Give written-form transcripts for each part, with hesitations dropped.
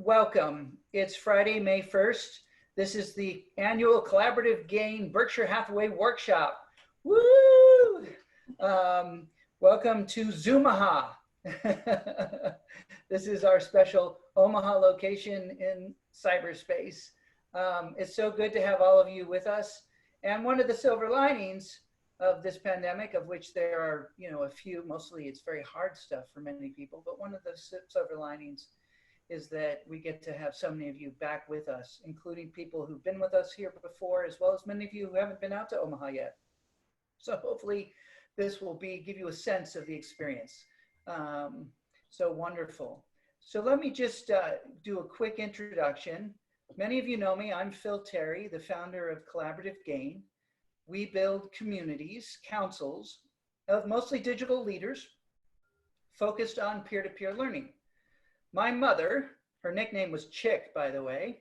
welcome. It's Friday, May 1st. This is the annual Collaborative Gain Berkshire Hathaway Workshop. Woo! Welcome to Zoomaha. This is our special Omaha location in cyberspace. It's so good to have all of you with us. And one of the silver linings of this pandemic, of which there are, a few, mostly it's very hard stuff for many people, but one of the silver linings is that we get to have so many of you back with us, including people who've been with us here before, as well as many of you who haven't been out to Omaha yet. So hopefully this will give you a sense of the experience. So wonderful. So let me just do a quick introduction. Many of you know me. I'm Phil Terry, the founder of Collaborative Gain. We build communities, councils of mostly digital leaders focused on peer-to-peer learning. My mother, her nickname was Chick, by the way,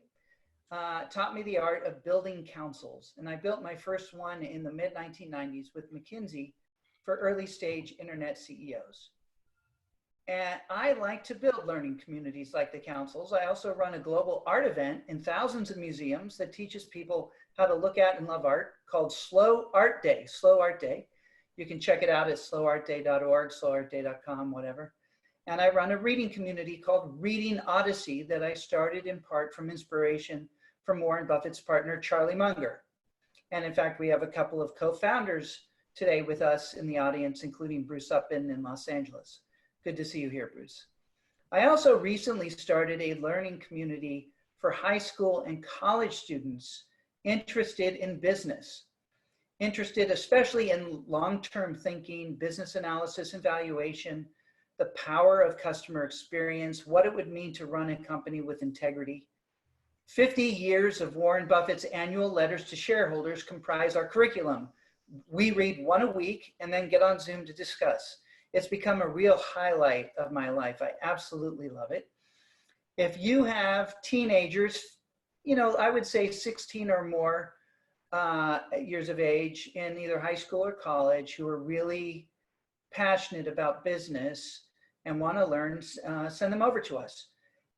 taught me the art of building councils. And I built my first one in the mid-1990s with McKinsey for early stage internet CEOs. And I like to build learning communities like the councils. I also run a global art event in thousands of museums that teaches people how to look at and love art, called Slow Art Day, Slow Art Day. You can check it out at slowartday.org, slowartday.com, whatever. And I run a reading community called Reading Odyssey that I started in part from inspiration from Warren Buffett's partner, Charlie Munger. And in fact, we have a couple of co-founders today with us in the audience, including Bruce Upton in Los Angeles. Good to see you here, Bruce. I also recently started a learning community for high school and college students interested in business, interested especially in long-term thinking, business analysis and valuation, the power of customer experience, what it would mean to run a company with integrity. 50 years of Warren Buffett's annual letters to shareholders comprise our curriculum. We read one a week and then get on Zoom to discuss. It's become a real highlight of my life. I absolutely love it. If you have teenagers, I would say 16 or more years of age in either high school or college who are really passionate about business and want to learn, send them over to us.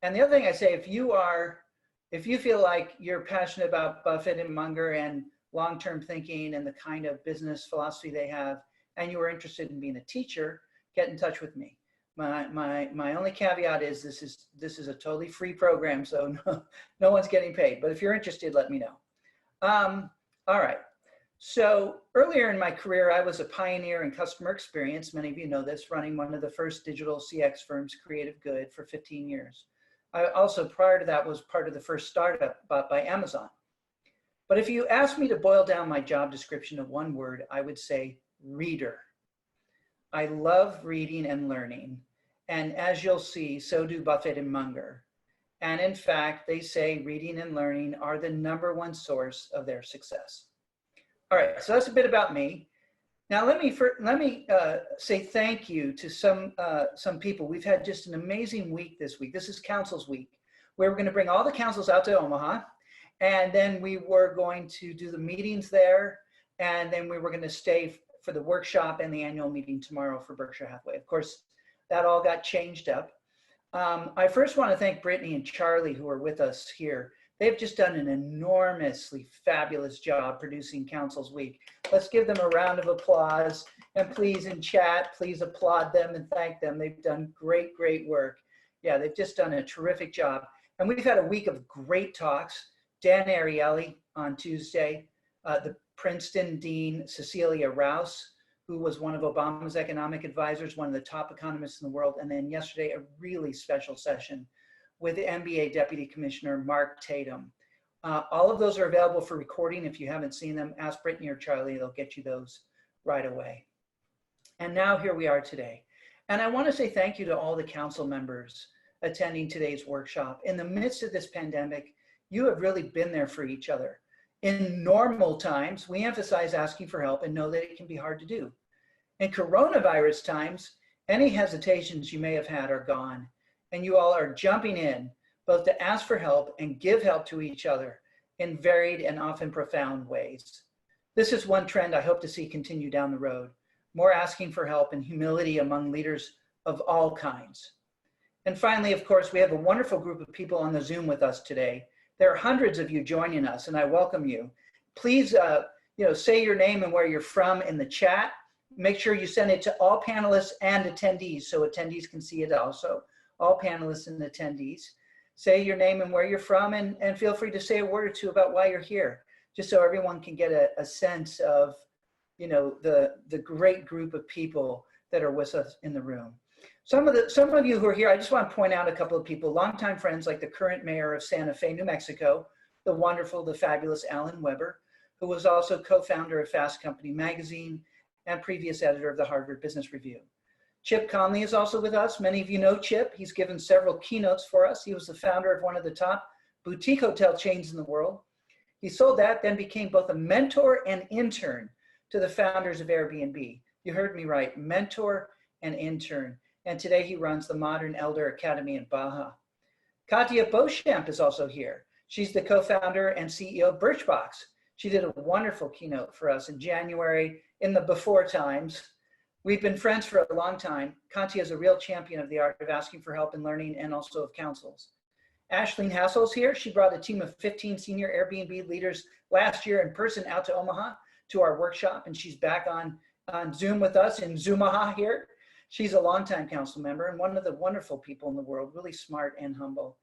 And the other thing I say, if you feel like you're passionate about Buffett and Munger and long-term thinking and the kind of business philosophy they have, and you are interested in being a teacher, get in touch with me. My only caveat is this is a totally free program, so no one's getting paid. But if you're interested, let me know. All right. So earlier in my career, I was a pioneer in customer experience. Many of you know this, running one of the first digital CX firms, Creative Good, for 15 years. I also, prior to that, was part of the first startup bought by Amazon. But if you ask me to boil down my job description to one word, I would say reader. I love reading and learning. And as you'll see, so do Buffett and Munger. And in fact, they say reading and learning are the #1 source of their success. All right, so that's a bit about me. Now let me say thank you to some people. We've had just an amazing week this week. This is Councils Week, where we're going to bring all the councils out to Omaha, and then we were going to do the meetings there, and then we were going to stay for the workshop and the annual meeting tomorrow for Berkshire Hathaway. Of course, that all got changed up. I first want to thank Brittany and Charlie, who are with us here. They've just done an enormously fabulous job producing Councils Week. Let's give them a round of applause. And please, in chat, please applaud them and thank them. They've done great, great work. Yeah, they've just done a terrific job. And we've had a week of great talks. Dan Ariely on Tuesday, the Princeton Dean, Cecilia Rouse, who was one of Obama's economic advisors, one of the top economists in the world. And then yesterday, a really special session with the NBA Deputy Commissioner, Mark Tatum. All of those are available for recording. If you haven't seen them, ask Brittany or Charlie, they'll get you those right away. And now here we are today. And I want to say thank you to all the council members attending today's workshop. In the midst of this pandemic, you have really been there for each other. In normal times, we emphasize asking for help and know that it can be hard to do. In coronavirus times, any hesitations you may have had are gone, and you all are jumping in both to ask for help and give help to each other in varied and often profound ways. This is one trend I hope to see continue down the road, more asking for help and humility among leaders of all kinds. And finally, of course, we have a wonderful group of people on the Zoom with us today. There are hundreds of you joining us, and I welcome you. Please, say your name and where you're from in the chat. Make sure you send it to all panelists and attendees so attendees can see it also. All panelists and attendees. Say your name and where you're from, and feel free to say a word or two about why you're here, just so everyone can get a sense of, the great group of people that are with us in the room. Some of you who are here, I just want to point out a couple of people, longtime friends like the current mayor of Santa Fe, New Mexico, the wonderful, the fabulous Alan Weber, who was also co-founder of Fast Company magazine and previous editor of the Harvard Business Review. Chip Conley is also with us. Many of you know Chip. He's given several keynotes for us. He was the founder of one of the top boutique hotel chains in the world. He sold that, then became both a mentor and intern to the founders of Airbnb. You heard me right, mentor and intern. And today he runs the Modern Elder Academy in Baja. Katia Beauchamp is also here. She's the co-founder and CEO of Birchbox. She did a wonderful keynote for us in January in the before times. We've been friends for a long time. Katia is a real champion of the art of asking for help and learning, and also of counsels. Ashleen Hassel's here. She brought a team of 15 senior Airbnb leaders last year in person out to Omaha to our workshop, and she's back on Zoom with us in Zoomaha here. She's a longtime council member and one of the wonderful people in the world, really smart and humble.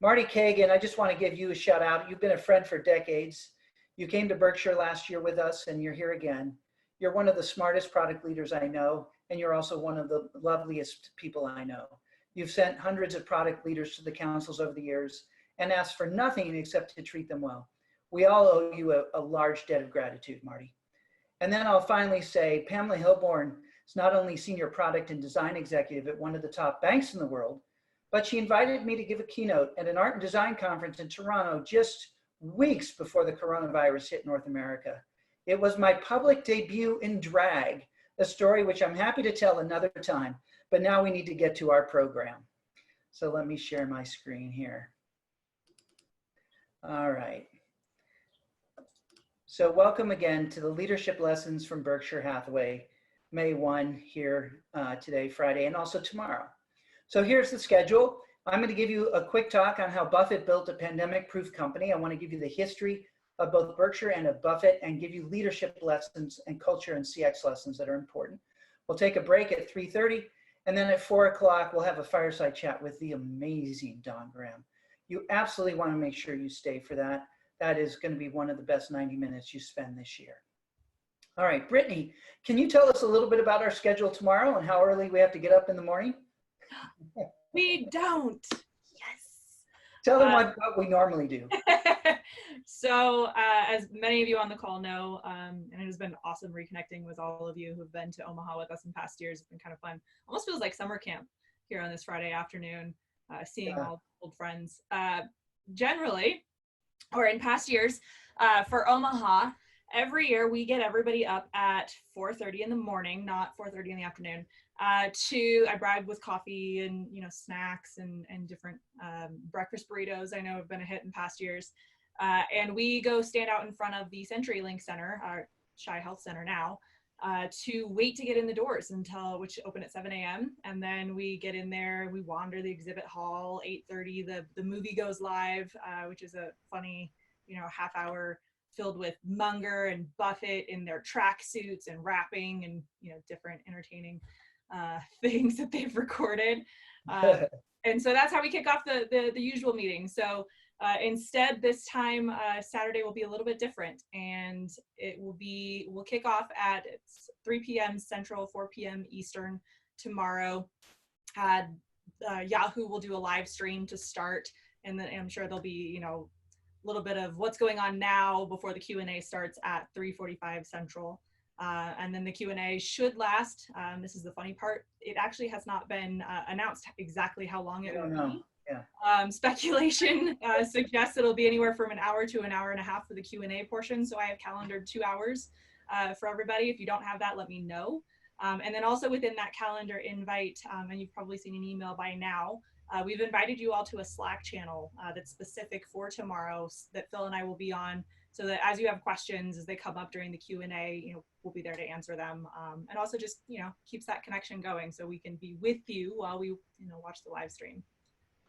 Marty Kagan, I just want to give you a shout out. You've been a friend for decades. You came to Berkshire last year with us, and you're here again. You're one of the smartest product leaders I know, and you're also one of the loveliest people I know. You've sent hundreds of product leaders to the councils over the years and asked for nothing except to treat them well. We all owe you a large debt of gratitude, Marty. And then I'll finally say, Pamela Hilborn is not only senior product and design executive at one of the top banks in the world, but she invited me to give a keynote at an art and design conference in Toronto just weeks before the coronavirus hit North America. It was my public debut in drag, a story which I'm happy to tell another time, but now we need to get to our program. So let me share my screen here. All right. So welcome again to the Leadership Lessons from Berkshire Hathaway, May 1 here today, Friday, and also tomorrow. So here's the schedule. I'm going to give you a quick talk on how Buffett built a pandemic-proof company. I want to give you the history of both Berkshire and of Buffett and give you leadership lessons and culture and CX lessons that are important. We'll take a break at 3:30, and then at 4 o'clock, we'll have a fireside chat with the amazing Don Graham. You absolutely want to make sure you stay for that. That is going to be one of the best 90 minutes you spend this year. All right, Brittany, can you tell us a little bit about our schedule tomorrow and how early we have to get up in the morning? We don't. Yes. Tell them what we normally do. So as many of you on the call know, and it has been awesome reconnecting with all of you who've been to Omaha with us in past years. It's been kind of fun. Almost feels like summer camp here on this Friday afternoon, seeing all old friends. Generally, or in past years, for Omaha, every year we get everybody up at 4:30 in the morning, not 4:30 in the afternoon, I brag with coffee and snacks and different breakfast burritos. I know have been a hit in past years, and we go stand out in front of the CenturyLink Center, our Shy Health Center now, to wait to get in the doors which open at 7 a.m. And then we get in there, we wander the exhibit hall. 8:30, the movie goes live, which is a funny, half hour filled with Munger and Buffett in their track suits and rapping and different entertaining things that they've recorded. And so that's how we kick off the usual meeting. So instead, this time, Saturday will be a little bit different, and we'll kick off at 3 p.m. Central, 4 p.m. Eastern tomorrow. Yahoo will do a live stream to start, and then I'm sure there'll be, a little bit of what's going on now before the Q&A starts at 3:45 Central. And then the Q&A should last. This is the funny part. It actually has not been announced exactly how long it will be. Yeah. Speculation suggests it'll be anywhere from an hour to an hour and a half for the Q&A portion. So I have calendared 2 hours for everybody. If you don't have that, let me know. And then also within that calendar invite, and you've probably seen an email by now, we've invited you all to a Slack channel that's specific for tomorrow that Phil and I will be on. so that as you have questions, as they come up during the Q&A, you know, we'll be there to answer them. And also just, you know, keeps that connection going so we can be with you while we, you know, watch the live stream.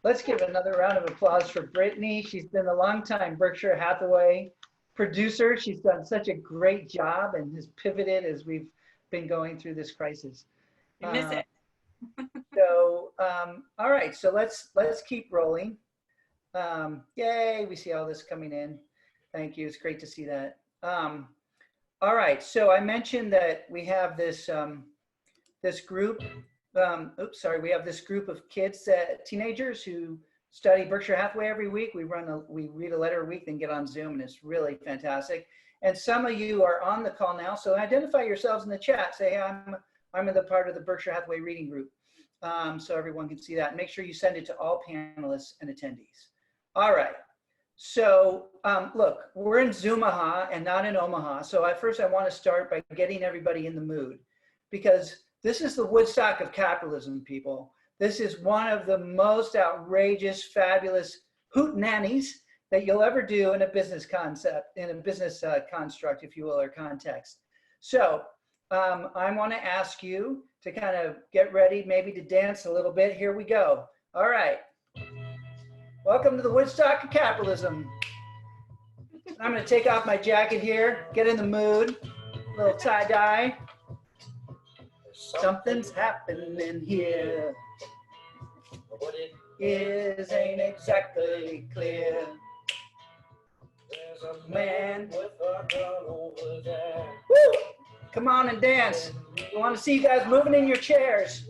Let's give another round of applause for Brittany. She's been a long-time Berkshire Hathaway producer. She's done such a great job and has pivoted as we've been going through this crisis. I miss it. So, all right, so let's keep rolling. Yay, we see all this coming in. Thank you, it's great to see that. All right, so I mentioned that we have this this group. We have this group of kids, teenagers who study Berkshire Hathaway every week. We read a letter a week, then get on Zoom, and it's really fantastic. And some of you are on the call now, so identify yourselves in the chat. Say, hey, I'm in the part of the Berkshire Hathaway reading group, so everyone can see that. And make sure you send it to all panelists and attendees. All right. So look, we're in Zoomaha and not in Omaha. So at first I want to start by getting everybody in the mood, because this is the Woodstock of capitalism, people. This is one of the most outrageous, fabulous hootenannies that you'll ever do in a business concept, in a business construct, if you will, or context. So I want to ask you to kind of get ready, maybe to dance a little bit. Here we go. All right. Welcome to the Woodstock of capitalism. I'm going to take off my jacket here, get in the mood, a little tie-dye. Something's happening here. What it is ain't exactly clear. There's a man with a gun over there. Woo! Come on and dance. We want to see you guys moving in your chairs.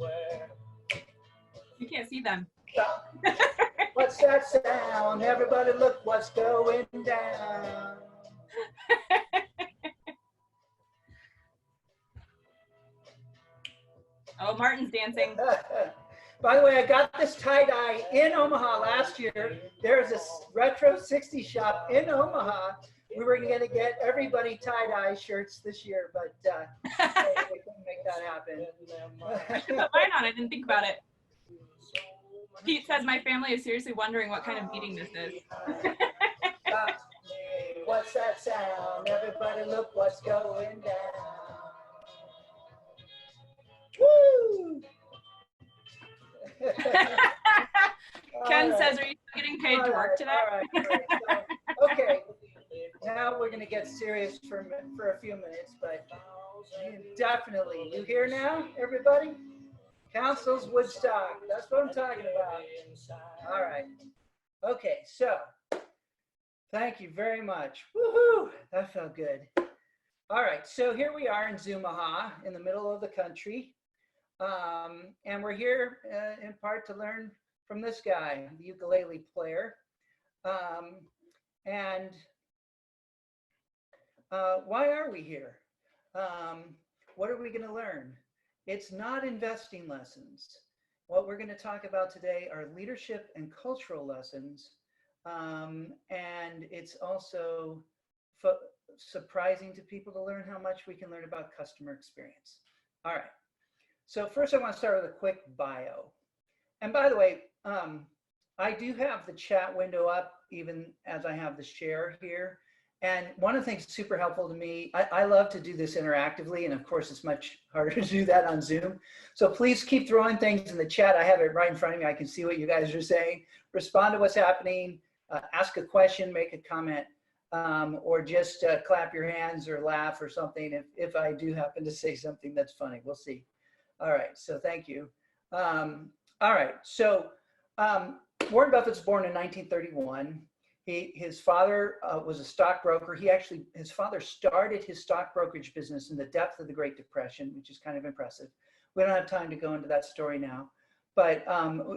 You can't see them. What's that sound? Everybody look what's going down. Oh, Martin's dancing. By the way, I got this tie-dye in Omaha last year. There's a retro 60s shop in Omaha. We were going to get everybody tie-dye shirts this year, but hey, we couldn't make that happen. I should put mine on. I didn't think about it. Pete says my family is seriously wondering what kind of meeting this is. What's that sound? Everybody look what's going down. Woo! Ken says, are you getting paid to work today? All right. So, okay, now we're going to get serious for a few minutes, but definitely, you here now, everybody? Council's Woodstock, that's what I'm talking about. All right. Okay, so thank you very much. Woohoo! That felt good. All right, so here we are in Zoomaha, in the middle of the country. And we're here in part to learn from this guy, the ukulele player. Why are we here? What are we going to learn? It's not investing lessons. What we're going to talk about today are leadership and cultural lessons. And it's also surprising to people to learn how much we can learn about customer experience. All right. So first I want to start with a quick bio. And by the way, I do have the chat window up even as I have the share here. And one of the things that's super helpful to me, I love to do this interactively, and of course it's much harder to do that on Zoom. So please keep throwing things in the chat. I have it right in front of me. I can see what you guys are saying. Respond to what's happening, ask a question, make a comment, or just clap your hands or laugh or something if I do happen to say something that's funny. We'll see. All right, so thank you. All right, so Warren Buffett's born in 1931. His father was a stockbroker. His father started his stock brokerage business in the depth of the Great Depression, which is kind of impressive. We don't have time to go into that story now, but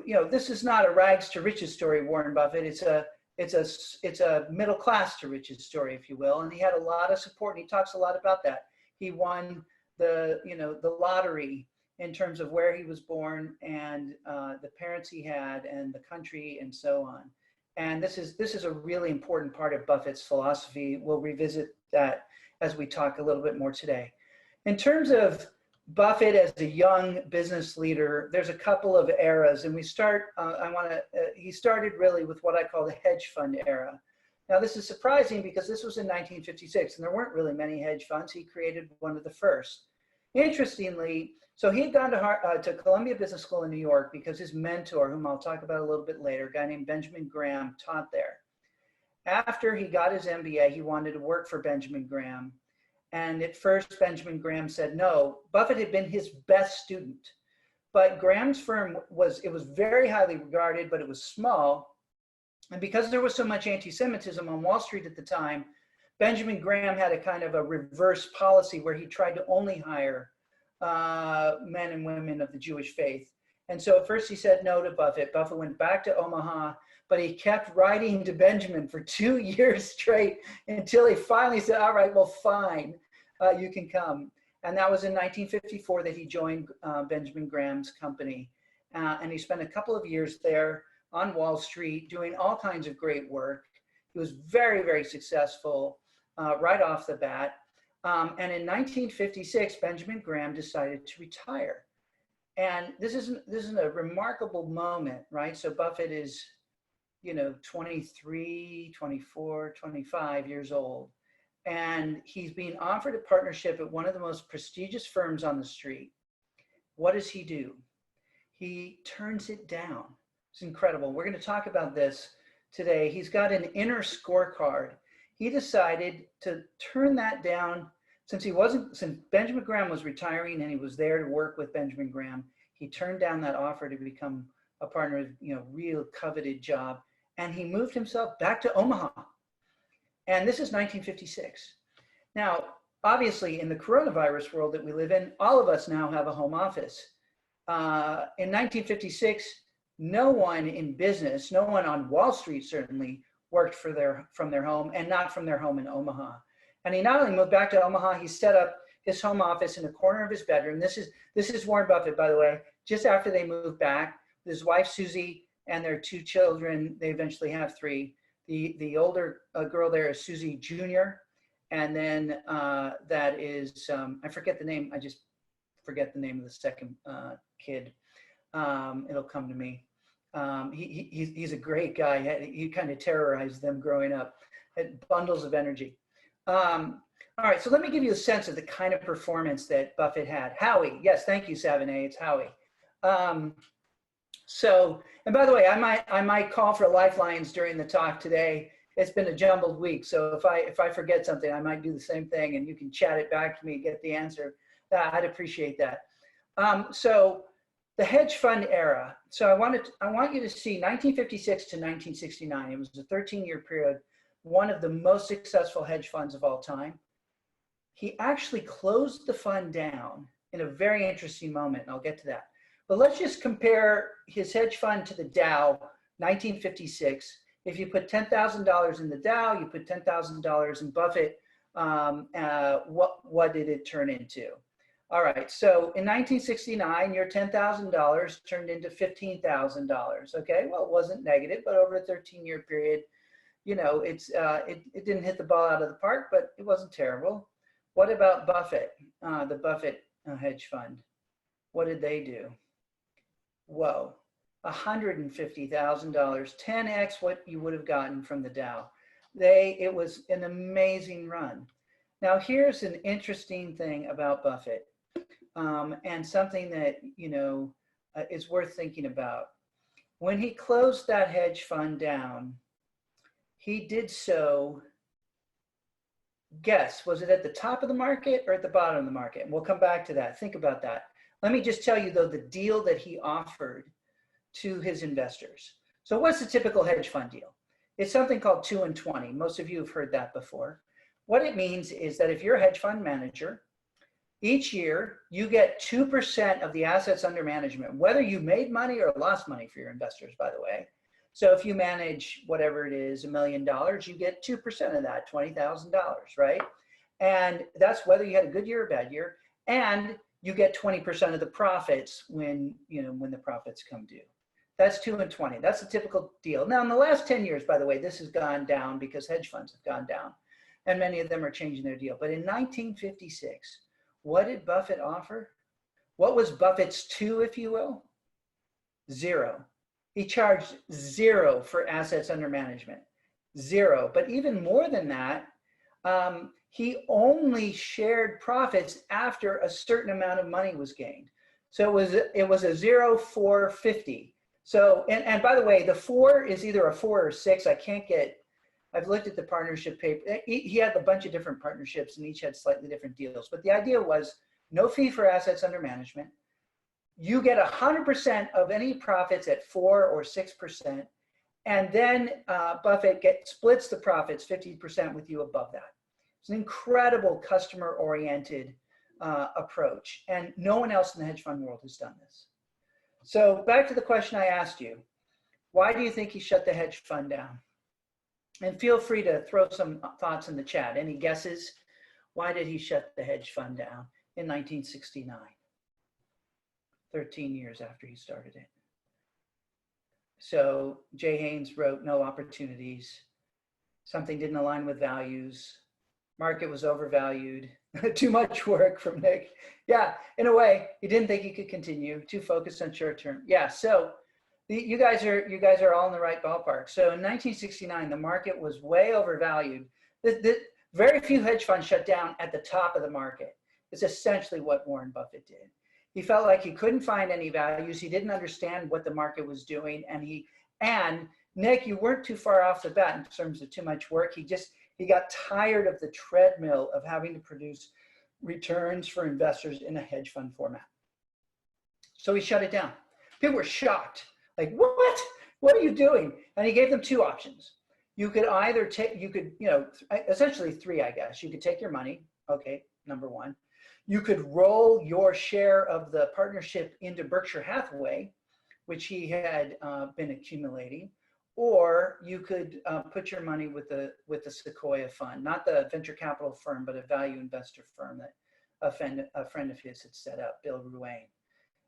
you know, this is not a rags to riches story, Warren Buffett. It's a middle class to riches story, if you will. And he had a lot of support, and he talks a lot about that. He won the lottery in terms of where he was born and the parents he had and the country and so on. And this is a really important part of Buffett's philosophy. We'll revisit that as we talk a little bit more today. In terms of Buffett as a young business leader, there's a couple of eras, and we start. He started really with what I call the hedge fund era. Now, this is surprising because this was in 1956 and there weren't really many hedge funds. He created one of the first. Interestingly, so he had gone to Columbia Business School in New York because his mentor, whom I'll talk about a little bit later, a guy named Benjamin Graham, taught there. After he got his MBA, he wanted to work for Benjamin Graham. And at first, Benjamin Graham said no. Buffett had been his best student. But Graham's firm was very highly regarded, but it was small. And because there was so much anti-Semitism on Wall Street at the time, Benjamin Graham had a kind of a reverse policy where he tried to only hire men and women of the Jewish faith. And so at first he said no to Buffett. Buffett went back to Omaha, but he kept writing to Benjamin for 2 years straight until he finally said, all right, well, fine, you can come. And that was in 1954 that he joined Benjamin Graham's company. And he spent a couple of years there on Wall Street doing all kinds of great work. He was very, very successful right off the bat. And in 1956, Benjamin Graham decided to retire. And this is a remarkable moment, right? So Buffett is, 23, 24, 25 years old. And he's being offered a partnership at one of the most prestigious firms on the street. What does he do? He turns it down. It's incredible. We're going to talk about this today. He's got an inner scorecard. He decided to turn that down since Benjamin Graham was retiring and he was there to work with Benjamin Graham. He turned down that offer to become a partner, real coveted job. And he moved himself back to Omaha. And this is 1956. Now, obviously, in the coronavirus world that we live in, all of us now have a home office. In 1956, no one in business, no one on Wall Street certainly, worked from their home and not from their home in Omaha. And he not only moved back to Omaha, he set up his home office in a corner of his bedroom. This is Warren Buffett, by the way, just after they moved back. His wife, Susie, and their 2 children. They eventually have 3. The older girl there is Susie Jr. And then that is, I forget the name. I just forget the name of the second kid. It'll come to me. He's a great guy. He kind of terrorized them growing up. Bundles of energy. All right, so let me give you a sense of the kind of performance that Buffett had. Howie, yes, thank you, Savine. It's Howie. And by the way, I might call for lifelines during the talk today. It's been a jumbled week, so if I forget something, I might do the same thing, and you can chat it back to me, get the answer. I'd appreciate that. So the hedge fund era. So I want you to see 1956 to 1969. It was a 13-year period, one of the most successful hedge funds of all time. He actually closed the fund down in a very interesting moment, and I'll get to that. But let's just compare his hedge fund to the Dow, 1956. If you put $10,000 in the Dow, you put $10,000 in Buffett, what did it turn into? All right, so in 1969, your $10,000 turned into $15,000. Okay, well, it wasn't negative, but over a 13-year period, it didn't hit the ball out of the park, but it wasn't terrible. What about Buffett, the Buffett hedge fund? What did they do? Whoa, $150,000, 10x what you would have gotten from the Dow. It was an amazing run. Now, here's an interesting thing about Buffett, and something that, is worth thinking about. When he closed that hedge fund down, he did so, guess, was it at the top of the market or at the bottom of the market? And we'll come back to that. Think about that. Let me just tell you, though, the deal that he offered to his investors. So what's the typical hedge fund deal? It's something called 2 and 20. Most of you have heard that before. What it means is that if you're a hedge fund manager, each year you get 2% of the assets under management, whether you made money or lost money for your investors, by the way. So if you manage whatever it is, $1 million, you get 2% of that, $20,000, right? And that's whether you had a good year or bad year. And you get 20% of the profits when the profits come due. That's 2 and 20. That's a typical deal. Now, in the last 10 years, by the way, this has gone down because hedge funds have gone down, and many of them are changing their deal. But in 1956, what did Buffett offer? What was Buffett's 2, if you will? 0. He charged 0 for assets under management. zero. But even more than that, he only shared profits after a certain amount of money was gained. So it was a 0, 4, 50. So, and by the way, the 4 is either a 4 or 6. I've looked at the partnership paper. He had a bunch of different partnerships and each had slightly different deals. But the idea was no fee for assets under management. You get 100% of any profits at 4 or 6%. And then Buffett splits the profits 50% with you above that. It's an incredible customer-oriented approach. And no one else in the hedge fund world has done this. So back to the question I asked you. Why do you think he shut the hedge fund down? And feel free to throw some thoughts in the chat. Any guesses? Why did he shut the hedge fund down in 1969? 13 years after he started it. So Jay Haynes wrote, no opportunities. Something didn't align with values. Market was overvalued. Too much work from Nick. Yeah, in a way, he didn't think he could continue. Too focused on short term. Yeah, so you guys are all in the right ballpark. So in 1969, the market was way overvalued. Very few hedge funds shut down at the top of the market. It's essentially what Warren Buffett did. He felt like he couldn't find any values. He didn't understand what the market was doing. And Nick, you weren't too far off the bat in terms of too much work. He got tired of the treadmill of having to produce returns for investors in a hedge fund format. So he shut it down. People were shocked. Like, what? What are you doing? And he gave them two options. You could either take, essentially three, I guess. You could take your money. Okay, number one. You could roll your share of the partnership into Berkshire Hathaway, which he had been accumulating, or you could put your money with the Sequoia fund, not the venture capital firm, but a value investor firm that a friend of his had set up, Bill Ruane.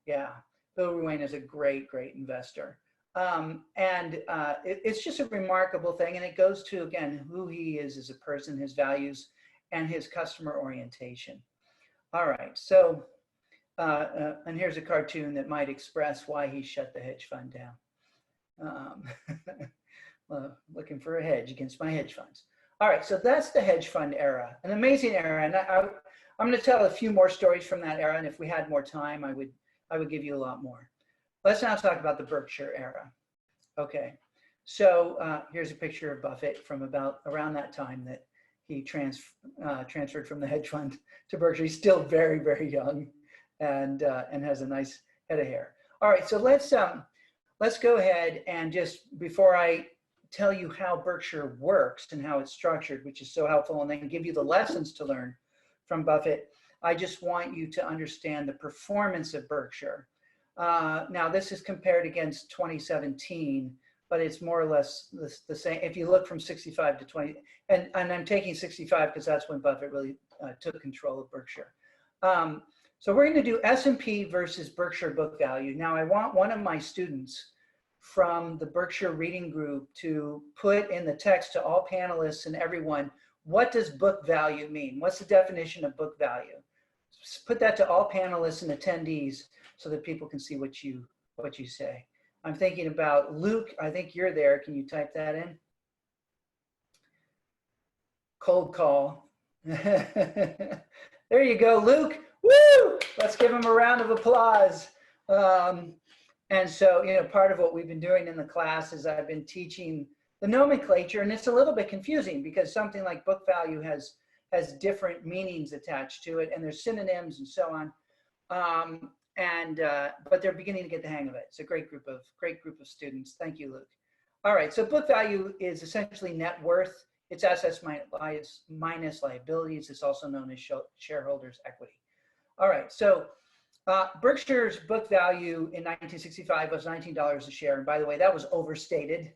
Yeah, Bill Ruane is a great, great investor. It's just a remarkable thing. And it goes to, again, who he is as a person, his values, and his customer orientation. All right, so, and here's a cartoon that might express why he shut the hedge fund down. Looking for a hedge against my hedge funds. All right, so that's the hedge fund era, an amazing era. And I'm gonna tell a few more stories from that era, and if we had more time, I would give you a lot more. Let's now talk about the Berkshire era. Okay, so here's a picture of Buffett from around that time that he transferred from the hedge fund to Berkshire. He's still very, very young and has a nice head of hair. All right, so let's go ahead and just, before I tell you how Berkshire works and how it's structured, which is so helpful, and then give you the lessons to learn from Buffett, I just want you to understand the performance of Berkshire. Now, this is compared against 2017, but it's more or less the same. If you look from 65 to 20, and I'm taking 65 because that's when Buffett really took control of Berkshire. So we're going to do S&P versus Berkshire book value. Now, I want one of my students from the Berkshire Reading Group to put in the text to all panelists and everyone, what does book value mean? What's the definition of book value? Put that to all panelists and attendees so that people can see what you say. I'm thinking about Luke. I think you're there. Can you type that in? Cold call. There you go, Luke. Woo! Let's give him a round of applause. And so, part of what we've been doing in the class is I've been teaching the nomenclature, and it's a little bit confusing because something like book value has different meanings attached to it, and there's synonyms and so on. But they're beginning to get the hang of it. It's a great group of students. Thank you, Luke. All right, so book value is essentially net worth. It's assets minus liabilities. It's also known as shareholders' equity. All right, so Berkshire's book value in 1965 was $19 a share. And by the way, that was overstated.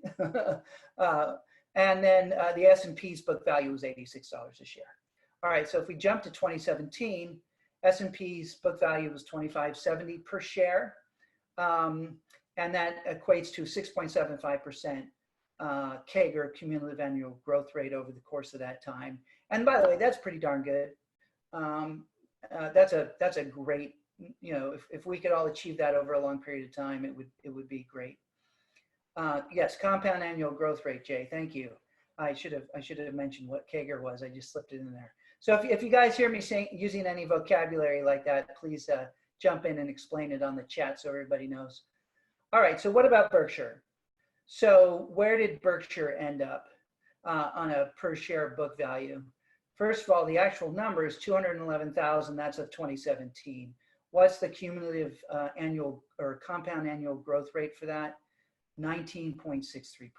And then the S&P's book value was $86 a share. All right, so if we jump to 2017, S&P's book value was $25.70 per share. And that equates to 6.75% CAGR, cumulative annual growth rate over the course of that time. And by the way, that's pretty darn good. That's a great, if we could all achieve that over a long period of time, it would be great. Yes, compound annual growth rate, Jay, thank you. I should have mentioned what CAGR was. I just slipped it in there. So if you guys hear me using any vocabulary like that, please jump in and explain it on the chat so everybody knows. All right, so what about Berkshire? So where did Berkshire end up on a per share book value? First of all, the actual number is 211,000. That's of 2017. What's the cumulative annual or compound annual growth rate for that? 19.63%.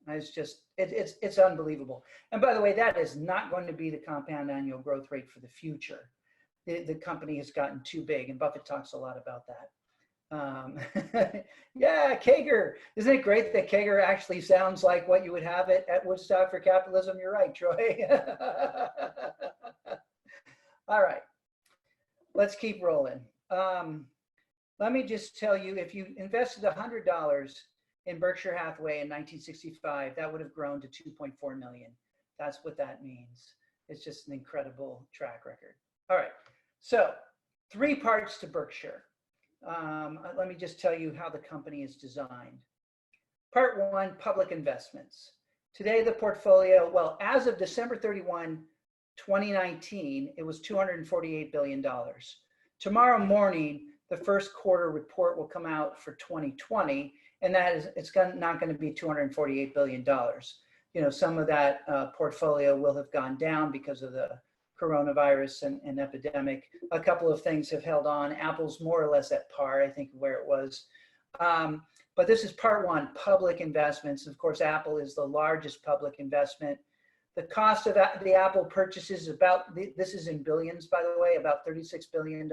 It's just, it's unbelievable. And by the way, that is not going to be the compound annual growth rate for the future. The company has gotten too big, and Buffett talks a lot about that. Yeah, CAGR. Isn't it great that CAGR actually sounds like what you would have it at Woodstock for Capitalism? You're right, Troy. All right, let's keep rolling. Let me just tell you, if you invested $100 in Berkshire Hathaway in 1965, that would have grown to 2.4 million. That's what that means. It's just an incredible track record. All right, so 3 parts to Berkshire. Let me just tell you how the company is designed. Part 1, public investments. Today, the portfolio, well, as of December 31, 2019, it was $248 billion. Tomorrow morning, the first quarter report will come out for 2020, and that is, it's not going to be $248 billion. You know, some of that portfolio will have gone down because of the coronavirus and epidemic. A couple of things have held on. Apple's more or less at par, I think, where it was. But this is part 1, public investments. Of course, Apple is the largest public investment. The cost of the Apple purchases about, this is in billions, by the way, about $36 billion.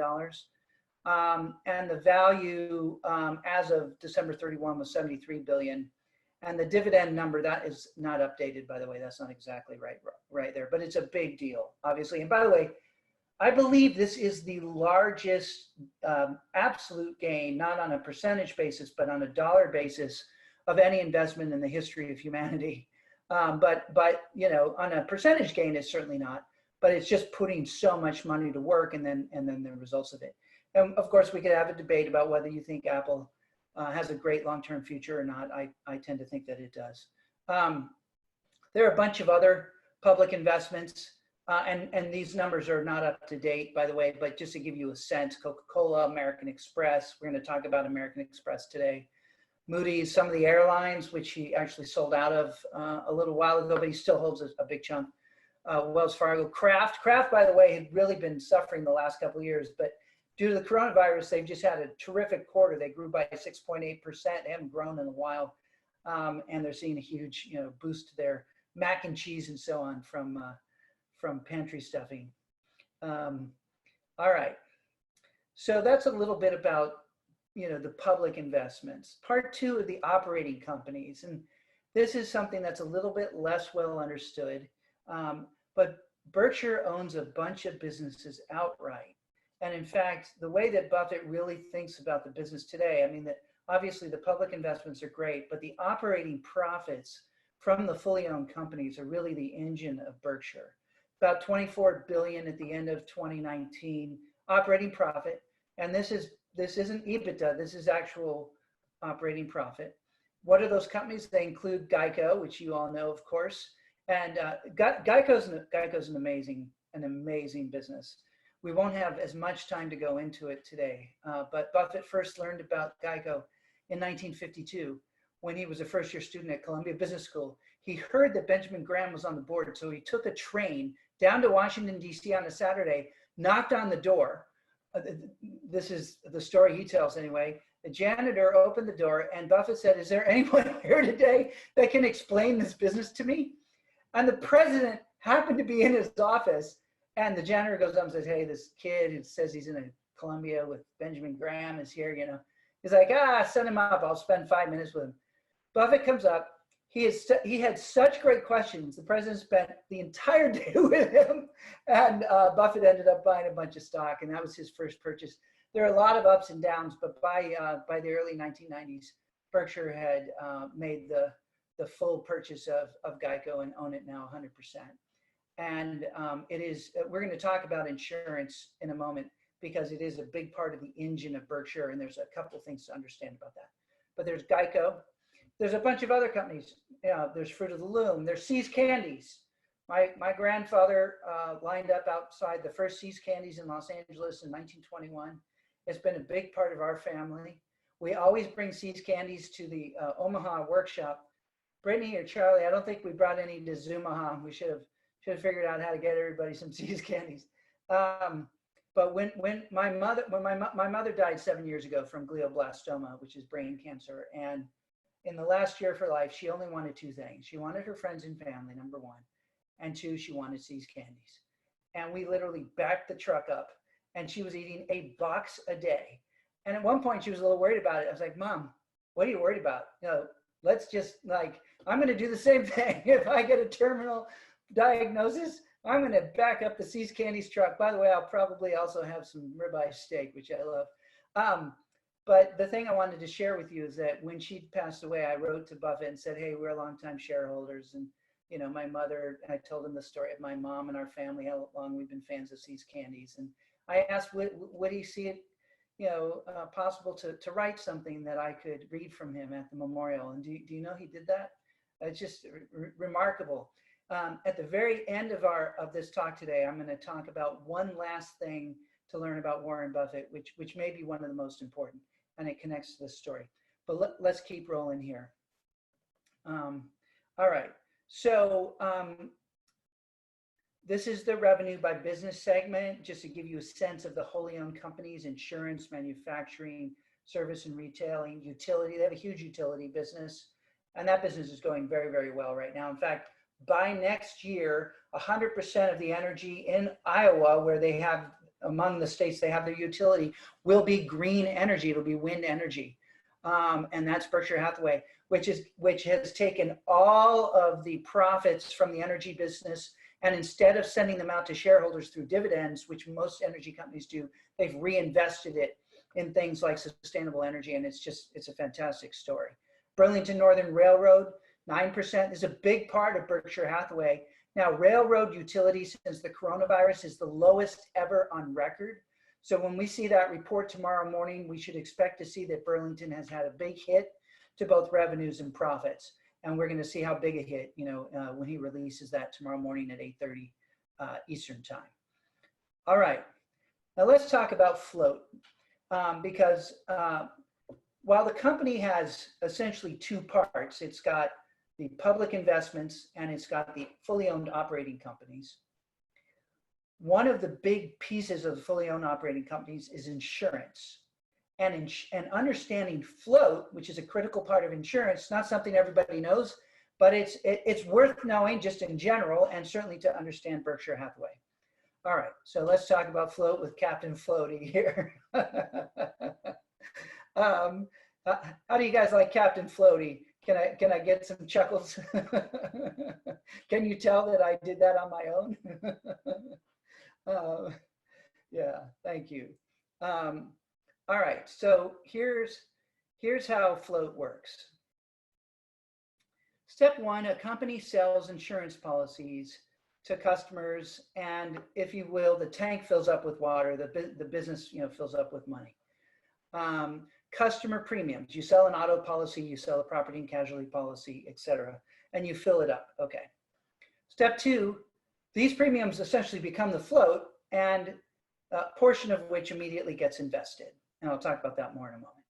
And the value as of December 31 was 73 billion. And the dividend number, that is not updated, by the way. That's not exactly right there, but it's a big deal, obviously. And by the way, I believe this is the largest absolute gain, not on a percentage basis, but on a dollar basis of any investment in the history of humanity. But you know, on a percentage gain, it's certainly not. But it's just putting so much money to work, and then the results of it. And of course, we could have a debate about whether you think Apple has a great long-term future or not. I tend to think that it does. There are a bunch of other public investments, and these numbers are not up to date, by the way, but just to give you a sense, Coca-Cola, American Express, we're going to talk about American Express today. Moody's, some of the airlines, which he actually sold out of a little while ago, but he still holds a big chunk. Wells Fargo, Kraft, by the way, had really been suffering the last couple of years, but due to the coronavirus, they've just had a terrific quarter. They grew by 6.8%. They haven't grown in a while, and they're seeing a huge, you know, boost to their mac and cheese and so on from pantry stuffing. All right, so that's a little bit about, you know, the public investments. Part 2 of the operating companies, and this is something that's a little bit less well understood, but Berkshire owns a bunch of businesses outright. And in fact, the way that Buffett really thinks about the business today, I mean, that obviously the public investments are great, but the operating profits from the fully owned companies are really the engine of Berkshire. About 24 billion at the end of 2019 operating profit. And this isn't EBITDA, this is actual operating profit. What are those companies? They include Geico, which you all know, of course. And Geico's an amazing business. We won't have as much time to go into it today, but Buffett first learned about Geico in 1952 when he was a first-year student at Columbia Business School. He heard that Benjamin Graham was on the board, so he took a train down to Washington, D.C. on a Saturday, knocked on the door. This is the story he tells anyway. The janitor opened the door, and Buffett said, "Is there anyone here today that can explain this business to me?" And the president happened to be in his office. And the janitor goes up and says, "Hey, this kid who says he's in a Columbia with Benjamin Graham is here, you know." He's like, send him up. I'll spend 5 minutes with him. Buffett comes up. He had such great questions. The president spent the entire day with him. And Buffett ended up buying a bunch of stock. And that was his first purchase. There are a lot of ups and downs. But by the early 1990s, Berkshire had made the full purchase of Geico and own it now 100%. And we're going to talk about insurance in a moment because it is a big part of the engine of Berkshire, and there's a couple of things to understand about that. But there's Geico. There's a bunch of other companies. there's Fruit of the Loom, there's See's Candies. My grandfather lined up outside the first See's Candies in Los Angeles in 1921. It's been a big part of our family. We always bring See's Candies to the Omaha workshop. Brittany or Charlie, I don't think we brought any to Zoomaha. We should have figured out how to get everybody some See's Candies. But when my mother died 7 years ago from glioblastoma, which is brain cancer, and in the last year of her life, she only wanted two things. She wanted her friends and family, number one, and two, she wanted See's Candies. And we literally backed the truck up, and she was eating a box a day. And at one point, she was a little worried about it. I was like, Mom, what are you worried about? Let's just I'm going to do the same thing. If I get a terminal diagnosis, I'm going to back up the See's Candies truck. By the way, I'll probably also have some ribeye steak, which I love. But the thing I wanted to share with you is that when she passed away, I wrote to Buffett and said, hey, we're longtime shareholders. And, my mother, I told him the story of my mom and our family, how long we've been fans of See's Candies. And I asked, would he see it, possible to write something that I could read from him at the memorial? And do you know he did that? It's just remarkable. At the very end of this talk today, I'm going to talk about one last thing to learn about Warren Buffett, which may be one of the most important, and it connects to this story. But let's keep rolling here. All right. So this is the revenue by business segment, just to give you a sense of the wholly owned companies: insurance, manufacturing, service and retailing, utility. They have a huge utility business, and that business is going very, very well right now. In fact, by next year, 100% of the energy in Iowa, where they have, among the states they have their utility, will be green energy. It'll be wind energy. And that's Berkshire Hathaway, which has taken all of the profits from the energy business, and instead of sending them out to shareholders through dividends, which most energy companies do, they've reinvested it in things like sustainable energy. And it's a fantastic story. Burlington Northern Railroad, 9% is a big part of Berkshire Hathaway. Now, railroad utility since the coronavirus is the lowest ever on record. So when we see that report tomorrow morning, we should expect to see that Burlington has had a big hit to both revenues and profits. And we're going to see how big a hit, when he releases that tomorrow morning at 8:30 Eastern time. All right. Now let's talk about float, because while the company has essentially two parts, it's got the public investments and it's got the fully owned operating companies. One of the big pieces of the fully owned operating companies is insurance. And understanding float, which is a critical part of insurance, not something everybody knows, but it's worth knowing just in general, and certainly to understand Berkshire Hathaway. All right, so let's talk about float with Captain Floaty here. How do you guys like Captain Floaty? Can I get some chuckles? Can you tell that I did that on my own? Yeah, thank you. All right, so here's how float works. Step one, a company sells insurance policies to customers, and if you will, the tank fills up with water, the business fills up with money. Customer premiums, you sell an auto policy, you sell a property and casualty policy, etc., and you fill it up. Okay. Step two, these premiums essentially become the float, and a portion of which immediately gets invested. And I'll talk about that more in a moment.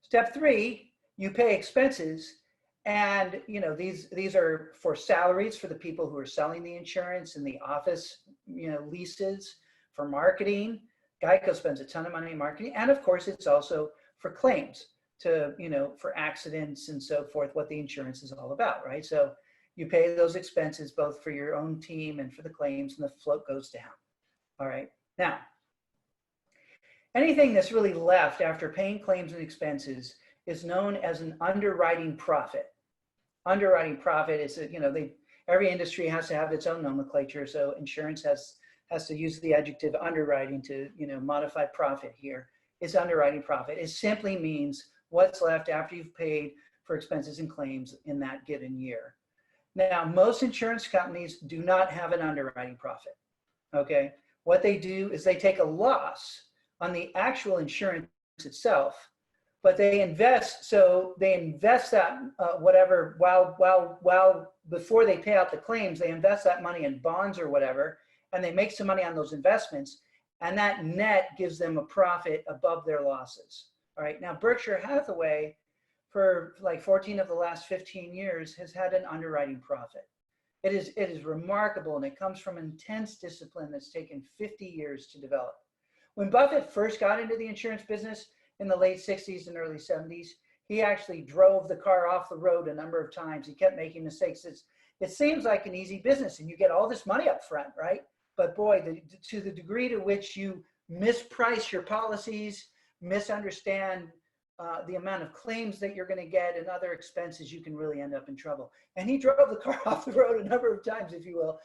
Step three, you pay expenses, and these are for salaries for the people who are selling the insurance and the office leases, for marketing. Geico spends a ton of money in marketing, and of course it's also for claims, to for accidents and so forth, what the insurance is all about, right? So you pay those expenses both for your own team and for the claims, and the float goes down. All right, now anything that's really left after paying claims and expenses is known as an underwriting profit. Underwriting profit is every industry has to have its own nomenclature, so insurance has to use the adjective underwriting to modify profit here. It's underwriting profit. It simply means what's left after you've paid for expenses and claims in that given year. Now, most insurance companies do not have an underwriting profit, okay? What they do is they take a loss on the actual insurance itself, but they invest. So they invest that whatever while before they pay out the claims, they invest that money in bonds or whatever, and they make some money on those investments, and that net gives them a profit above their losses. All right. Now Berkshire Hathaway, for like 14 of the last 15 years, has had an underwriting profit. It is remarkable, and it comes from intense discipline that's taken 50 years to develop. When Buffett first got into the insurance business in the late 60s and early 70s, he actually drove the car off the road a number of times. He kept making mistakes. It seems like an easy business, and you get all this money up front, right? But boy, to the degree to which you misprice your policies, misunderstand the amount of claims that you're going to get and other expenses, you can really end up in trouble. And he drove the car off the road a number of times, if you will,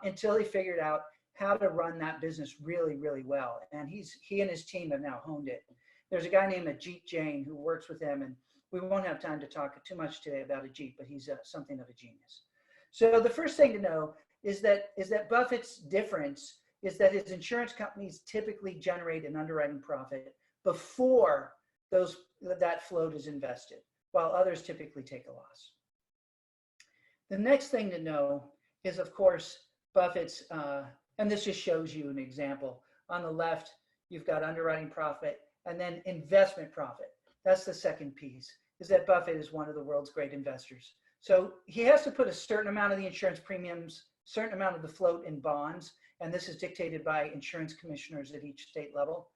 until he figured out how to run that business really, really well. And he and his team have now honed it. There's a guy named Ajit Jain who works with him, and we won't have time to talk too much today about Ajit, but he's something of a genius. So the first thing to know is that Buffett's difference is that his insurance companies typically generate an underwriting profit before that float is invested, while others typically take a loss. The next thing to know is, of course, Buffett's, and this just shows you an example. On the left, you've got underwriting profit and then investment profit. That's the second piece, is that Buffett is one of the world's great investors. So he has to put a certain amount of the insurance premiums, certain amount of the float in bonds, and this is dictated by insurance commissioners at each state level.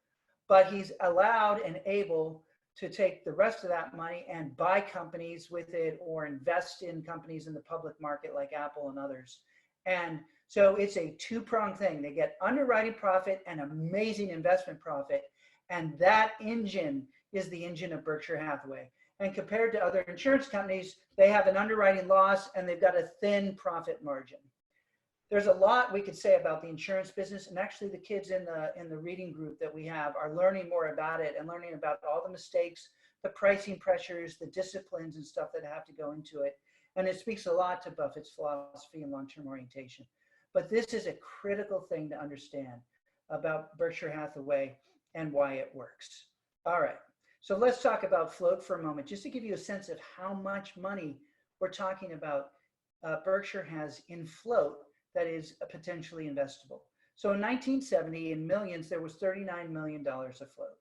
But he's allowed and able to take the rest of that money and buy companies with it or invest in companies in the public market like Apple and others. And so it's a two-pronged thing. They get underwriting profit and amazing investment profit. And that engine is the engine of Berkshire Hathaway. And compared to other insurance companies, they have an underwriting loss and they've got a thin profit margin. There's a lot we could say about the insurance business, and actually the kids in the reading group that we have are learning more about it and learning about all the mistakes, the pricing pressures, the disciplines and stuff that have to go into it. And it speaks a lot to Buffett's philosophy and long-term orientation. But this is a critical thing to understand about Berkshire Hathaway and why it works. All right, so let's talk about float for a moment, just to give you a sense of how much money we're talking about Berkshire has in float that is potentially investable. So in 1970, in millions, there was $39 million of float.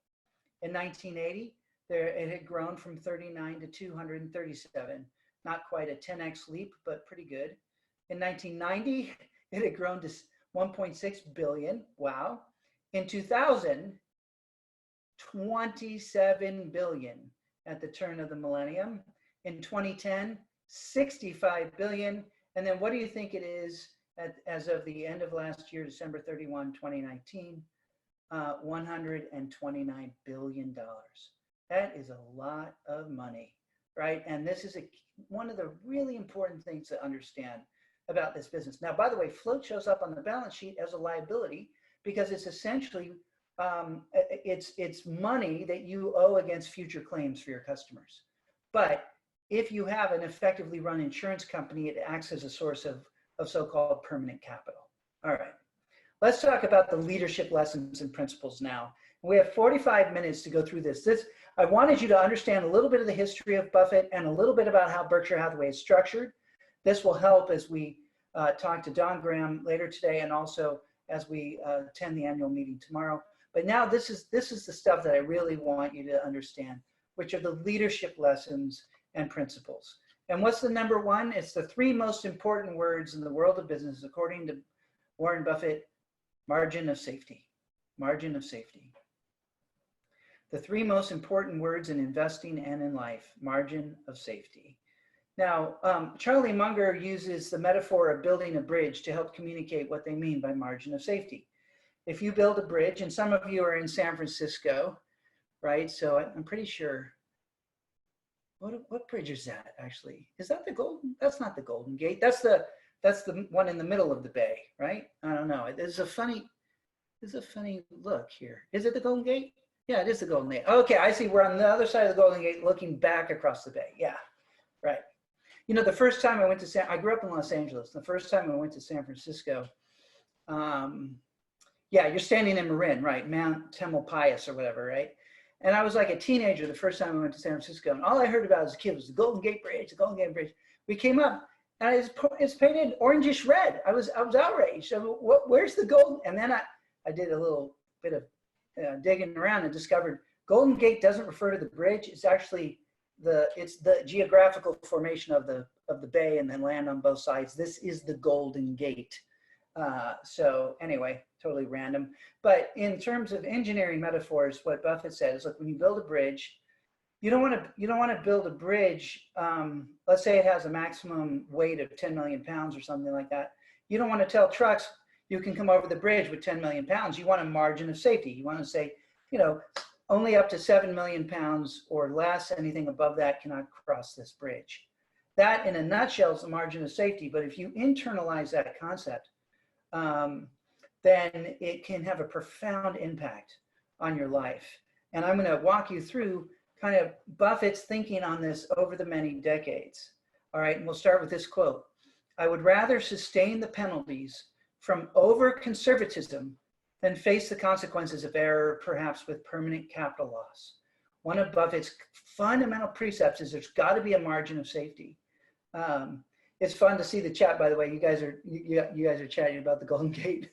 In 1980, it had grown from 39 to 237. Not quite a 10x leap, but pretty good. In 1990, it had grown to 1.6 billion. Wow. In 2000, 27 billion at the turn of the millennium. In 2010, 65 billion. And then what do you think it is as of the end of last year, December 31, 2019? $129 billion. That is a lot of money, right? And this is one of the really important things to understand about this business. Now, by the way, float shows up on the balance sheet as a liability because it's essentially, it's money that you owe against future claims for your customers. But if you have an effectively run insurance company, it acts as a source of so-called permanent capital. All right, let's talk about the leadership lessons and principles now. We have 45 minutes to go through this. I wanted you to understand a little bit of the history of Buffett and a little bit about how Berkshire Hathaway is structured. This will help as we talk to Don Graham later today and also as we attend the annual meeting tomorrow. But now this is the stuff that I really want you to understand, which are the leadership lessons and principles. And what's the number one? It's the three most important words in the world of business, according to Warren Buffett: margin of safety. Margin of safety. The three most important words in investing and in life: margin of safety. Now, Charlie Munger uses the metaphor of building a bridge to help communicate what they mean by margin of safety. If you build a bridge, and some of you are in San Francisco, right? So I'm pretty sure. What bridge is that actually? Is that the Golden? That's not the Golden Gate. That's the one in the middle of the bay, right? I don't know. There's a funny look here. Is it the Golden Gate? Yeah, it is the Golden Gate. Okay, I see. We're on the other side of the Golden Gate, looking back across the bay. Yeah, right. You know, the first time I went to I grew up in Los Angeles. The first time I went to San Francisco, yeah, you're standing in Marin, right? Mount Tamalpais or whatever, right? And I was like a teenager the first time I went to San Francisco, and all I heard about as a kid was the Golden Gate Bridge, the Golden Gate Bridge. We came up, and it's painted orangish red. I was outraged. So where's the golden? And then I did a little bit of digging around and discovered Golden Gate doesn't refer to the bridge. It's actually it's the geographical formation of the bay and then land on both sides. This is the Golden Gate. So anyway, totally random. But in terms of engineering metaphors, what Buffett said is, look, when you build a bridge, you don't want to build a bridge. Let's say it has a maximum weight of 10 million pounds or something like that. You don't want to tell trucks you can come over the bridge with 10 million pounds. You want a margin of safety. You want to say, only up to 7 million pounds or less, anything above that cannot cross this bridge. That, in a nutshell, is the margin of safety. But if you internalize that concept, then it can have a profound impact on your life. And I'm going to walk you through kind of Buffett's thinking on this over the many decades. All right, and we'll start with this quote. I would rather sustain the penalties from over-conservatism than face the consequences of error, perhaps with permanent capital loss. One of Buffett's fundamental precepts is there's got to be a margin of safety. It's fun to see the chat, by the way. You guys are chatting about the Golden Gate.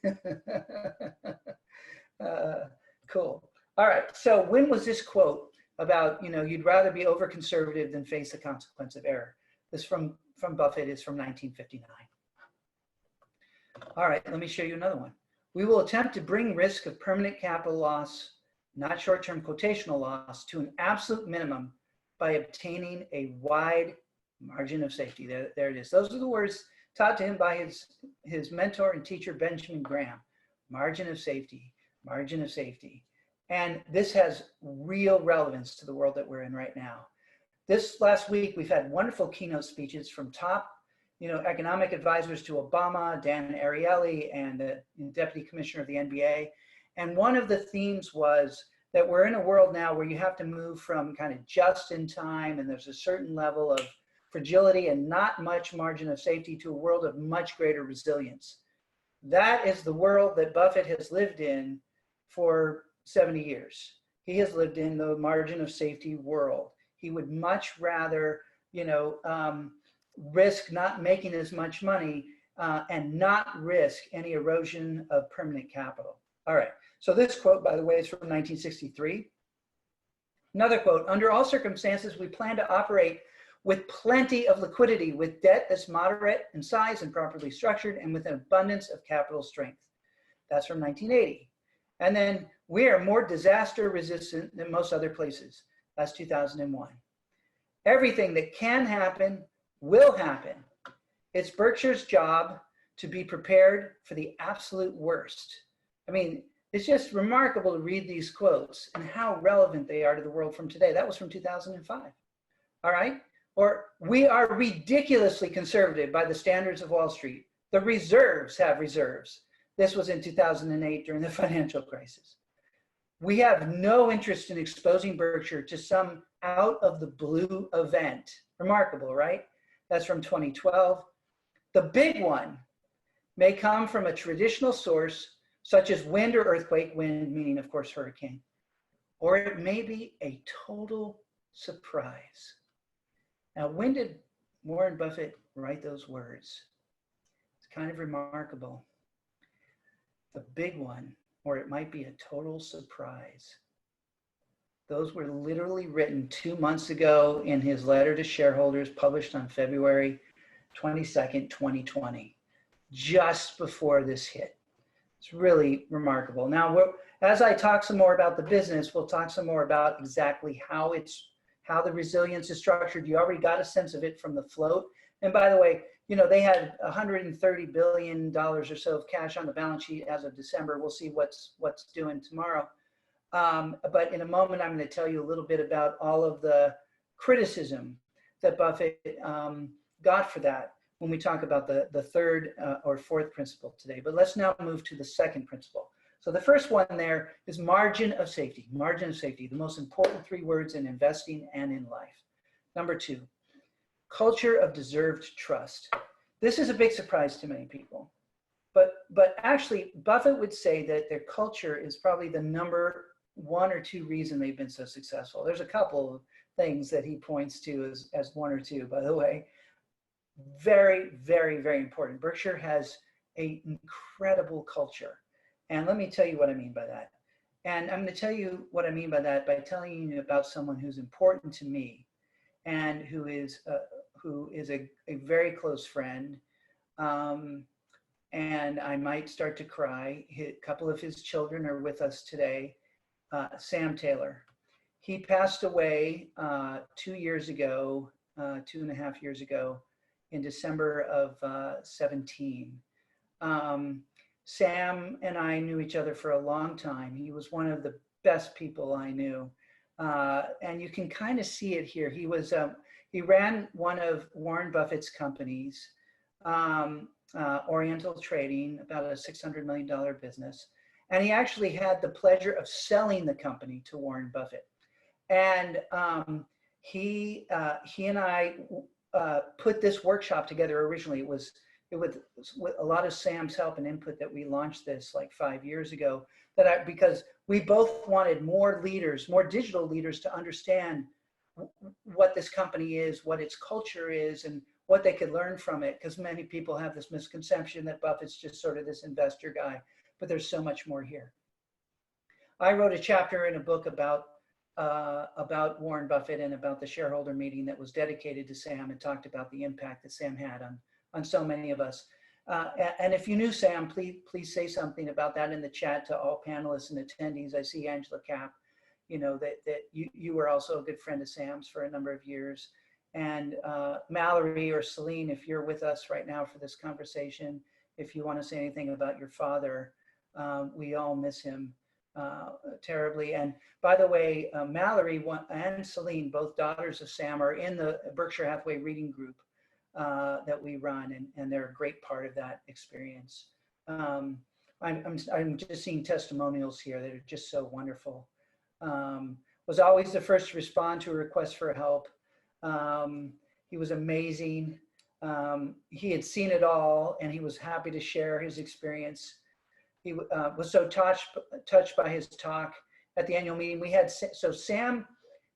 Cool. All right. So when was this quote about, you'd rather be over conservative than face the consequence of error? This from Buffett is from 1959. All right. Let me show you another one. We will attempt to bring risk of permanent capital loss, not short-term quotational loss, to an absolute minimum by obtaining a wide margin of safety. There it is. Those are the words taught to him by his mentor and teacher, Benjamin Graham. Margin of safety, margin of safety. And this has real relevance to the world that we're in right now. This last week, we've had wonderful keynote speeches from top, economic advisors to Obama, Dan Ariely, and the Deputy Commissioner of the NBA. And one of the themes was that we're in a world now where you have to move from kind of just in time, and there's a certain level of fragility and not much margin of safety, to a world of much greater resilience. That is the world that Buffett has lived in for 70 years. He has lived in the margin of safety world. He would much rather, risk not making as much money and not risk any erosion of permanent capital. All right. So this quote, by the way, is from 1963. Another quote, under all circumstances, we plan to operate with plenty of liquidity, with debt that's moderate in size and properly structured, and with an abundance of capital strength. That's from 1980. And then we are more disaster resistant than most other places. That's 2001. Everything that can happen will happen. It's Berkshire's job to be prepared for the absolute worst. I mean, it's just remarkable to read these quotes and how relevant they are to the world from today. That was from 2005. All right? Or we are ridiculously conservative by the standards of Wall Street. The reserves have reserves. This was in 2008 during the financial crisis. We have no interest in exposing Berkshire to some out of the blue event. Remarkable, right? That's from 2012. The big one may come from a traditional source, such as wind or earthquake, wind meaning, of course, hurricane, or it may be a total surprise. Now, when did Warren Buffett write those words? It's kind of remarkable. The big one, or it might be a total surprise. Those were literally written 2 months ago in his letter to shareholders, published on February 22nd, 2020, just before this hit. It's really remarkable. Now, as I talk some more about the business, we'll talk some more about exactly how the resilience is structured. You already got a sense of it from the float. And by the way, they had $130 billion or so of cash on the balance sheet as of December. We'll see what's doing tomorrow. But in a moment, I'm going to tell you a little bit about all of the criticism that Buffett got for that when we talk about the third or fourth principle today. But let's now move to the second principle. So the first one there is margin of safety. Margin of safety, the most important 3 words in investing and in life. Number 2, culture of deserved trust. This is a big surprise to many people. But actually, Buffett would say that their culture is probably the number one or two reasons they've been so successful. There's a couple of things that he points to as one or two, by the way. Very, very, very important. Berkshire has an incredible culture. And let me tell you what I mean by that. And I'm going to tell you what I mean by that by telling you about someone who's important to me and who is a very close friend. And I might start to cry. A couple of his children are with us today. Sam Taylor. He passed away 2 years ago, 2.5 years ago, in December of 17. Sam and I knew each other for a long time. He was one of the best people I knew. And you can kind of see it here. He ran one of Warren Buffett's companies, Oriental Trading, about a $600 million business. And he actually had the pleasure of selling the company to Warren Buffett. And he and I put this workshop together originally. It was with a lot of Sam's help and input that we launched this like 5 years ago. Because we both wanted more leaders, more digital leaders, to understand what this company is, what its culture is, and what they could learn from it. Because many people have this misconception that Buffett's just sort of this investor guy, but there's so much more here. I wrote a chapter in a book about Warren Buffett and about the shareholder meeting that was dedicated to Sam, and talked about the impact that Sam had on so many of us. And if you knew Sam, please say something about that in the chat to all panelists and attendees. I see Angela Cap, you know, that you were also a good friend of Sam's for a number of years. And Mallory or Celine, if you're with us right now for this conversation, if you want to say anything about your father, we all miss him terribly. And by the way, Mallory and Celine, both daughters of Sam, are in the Berkshire Hathaway reading group that we run, and they're a great part of that experience. I'm just seeing testimonials here that are just so wonderful. Was always the first to respond to a request for help. He was amazing. He had seen it all, and he was happy to share his experience. He was so touched by his talk at the annual meeting. We had, so Sam,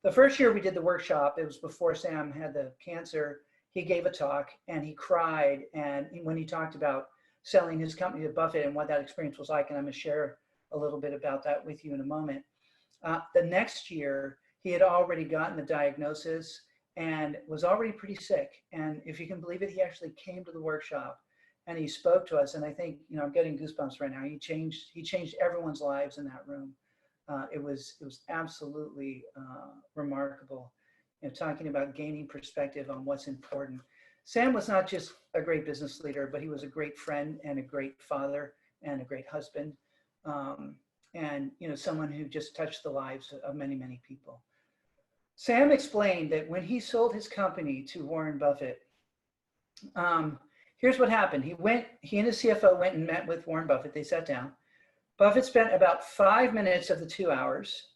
the first year we did the workshop, it was before Sam had the cancer. He gave a talk and he cried. And when he talked about selling his company to Buffett and what that experience was like, and I'm going to share a little bit about that with you in a moment. The next year, he had already gotten the diagnosis and was already pretty sick. And if you can believe it, he actually came to the workshop and he spoke to us. And I think, you know, I'm getting goosebumps right now. He changed everyone's lives in that room. It was absolutely remarkable. You know, talking about gaining perspective on what's important. Sam was not just a great business leader, but he was a great friend and a great father and a great husband. And, you know, someone who just touched the lives of many, many people. Sam explained that when he sold his company to Warren Buffett, here's what happened. He and his CFO went and met with Warren Buffett. They sat down. Buffett spent about 5 minutes of the 2 hours.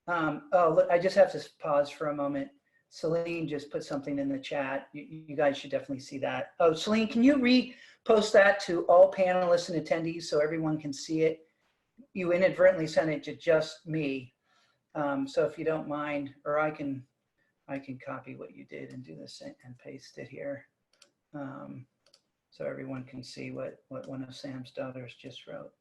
Oh, look, I just have to pause for a moment. Celine just put something in the chat. You guys should definitely see that. Oh, Celine, can you repost that to all panelists and attendees so everyone can see it? You inadvertently sent it to just me. So if you don't mind, or I can copy what you did and do this and paste it here. So everyone can see what one of Sam's daughters just wrote.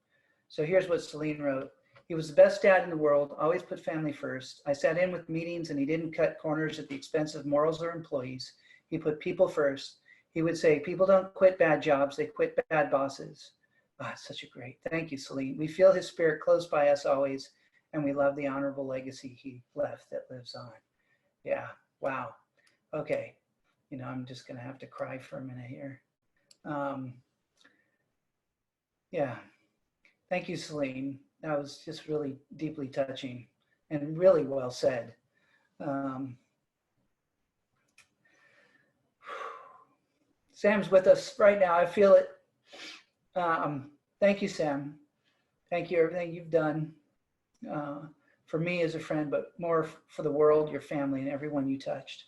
So here's what Celine wrote. He was the best dad in the world, always put family first. I sat in with meetings and he didn't cut corners at the expense of morals or employees. He put people first. He would say, people don't quit bad jobs, they quit bad bosses. Ah, such a great, thank you, Celine. We feel his spirit close by us always, and we love the honorable legacy he left that lives on. Yeah, wow. Okay, you know, I'm just gonna have to cry for a minute here. Yeah, thank you, Celine. That was just really deeply touching and really well said. Sam's with us right now. I feel it. Thank you, Sam. Thank you, everything you've done for me as a friend, but more for the world, your family, and everyone you touched.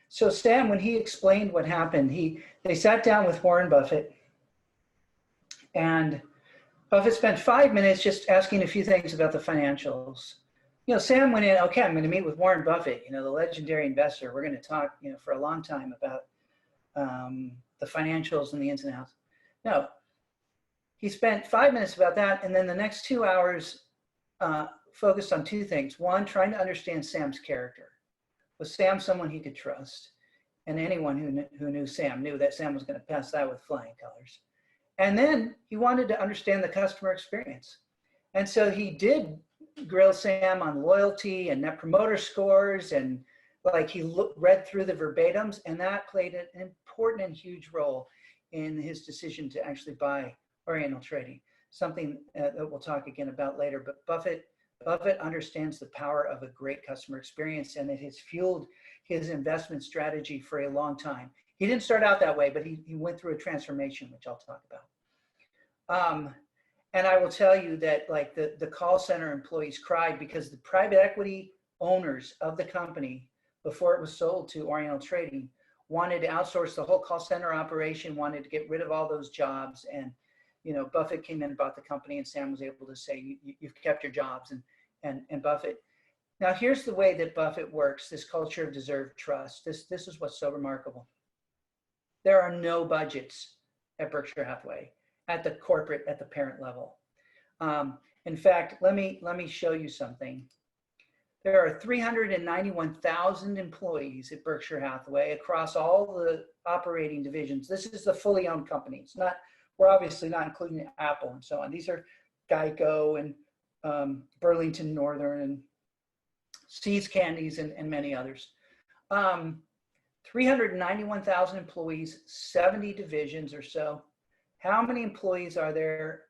So Sam, when he explained what happened, they sat down with Warren Buffett and Buffett spent 5 minutes just asking a few things about the financials. Sam went in, okay, I'm going to meet with Warren Buffett, the legendary investor. We're going to talk, for a long time about the financials and the ins and outs. No, he spent 5 minutes about that, and then the next 2 hours focused on two things. One, trying to understand Sam's character. Was Sam someone he could trust? And anyone who knew Sam knew that Sam was going to pass that with flying colors. And then he wanted to understand the customer experience. And so he did grill Sam on loyalty and net promoter scores, and he read through the verbatims, and that played an important and huge role in his decision to actually buy Oriental Trading, something that we'll talk again about later. But Buffett understands the power of a great customer experience, and it has fueled his investment strategy for a long time. He didn't start out that way, but he went through a transformation, which I'll talk about. And I will tell you that the call center employees cried because the private equity owners of the company, before it was sold to Oriental Trading, wanted to outsource the whole call center operation, wanted to get rid of all those jobs. And, Buffett came in and bought the company, and Sam was able to say, you've kept your jobs. And Buffett. Now, here's the way that Buffett works, this culture of deserved trust. This is what's so remarkable. There are no budgets at Berkshire Hathaway at the parent level. In fact, let me show you something. There are 391,000 employees at Berkshire Hathaway across all the operating divisions. This is the fully owned company. We're obviously not including Apple and so on. These are Geico and Burlington Northern and See's Candies and many others. 391,000 employees, 70 divisions or so. How many employees are there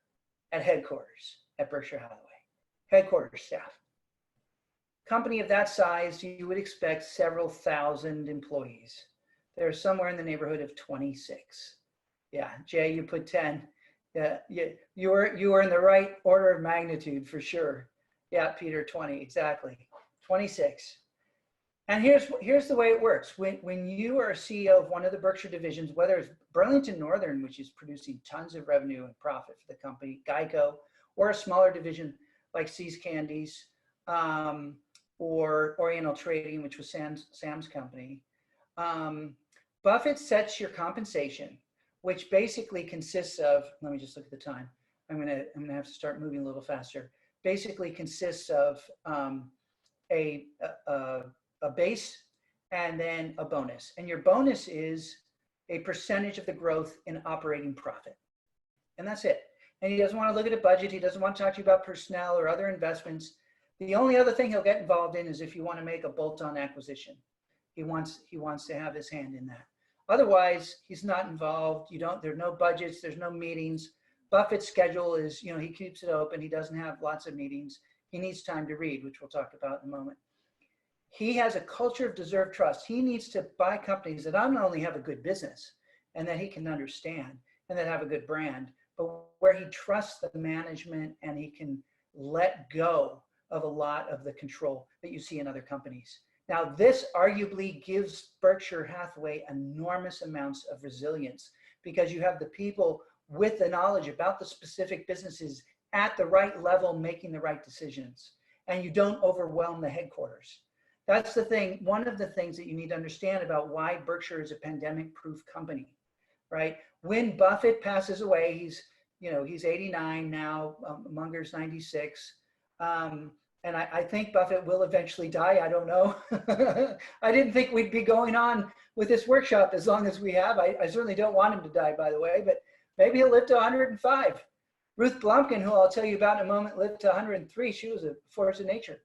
at headquarters at Berkshire Hathaway? Headquarters staff. Company of that size, you would expect several thousand employees. They're somewhere in the neighborhood of 26. Yeah, Jay, you put 10. Yeah, you were in the right order of magnitude for sure. Yeah, Peter, 20, exactly. 26. And here's the way it works. When you are a CEO of one of the Berkshire divisions, whether it's Burlington Northern, which is producing tons of revenue and profit for the company, Geico, or a smaller division like See's Candies, or Oriental Trading, which was Sam's company, Buffett sets your compensation, which basically consists of, let me just look at the time. I'm gonna have to start moving a little faster. Basically consists of a base and then a bonus. And your bonus is a percentage of the growth in operating profit. And that's it. And he doesn't want to look at a budget. He doesn't want to talk to you about personnel or other investments. The only other thing he'll get involved in is if you want to make a bolt-on acquisition. He wants to have his hand in that. Otherwise, he's not involved. There are no budgets. There's no meetings. Buffett's schedule is, he keeps it open. He doesn't have lots of meetings. He needs time to read, which we'll talk about in a moment. He has a culture of deserved trust. He needs to buy companies that not only have a good business and that he can understand and that have a good brand, but where he trusts the management and he can let go of a lot of the control that you see in other companies. Now, this arguably gives Berkshire Hathaway enormous amounts of resilience because you have the people with the knowledge about the specific businesses at the right level making the right decisions, and you don't overwhelm the headquarters. That's the thing. One of the things that you need to understand about why Berkshire is a pandemic-proof company, right? When Buffett passes away, he's 89 now, Munger's 96. And I think Buffett will eventually die. I don't know. I didn't think we'd be going on with this workshop as long as we have. I certainly don't want him to die, by the way, but maybe he'll live to 105. Ruth Blumkin, who I'll tell you about in a moment, lived to 103. She was a force of nature.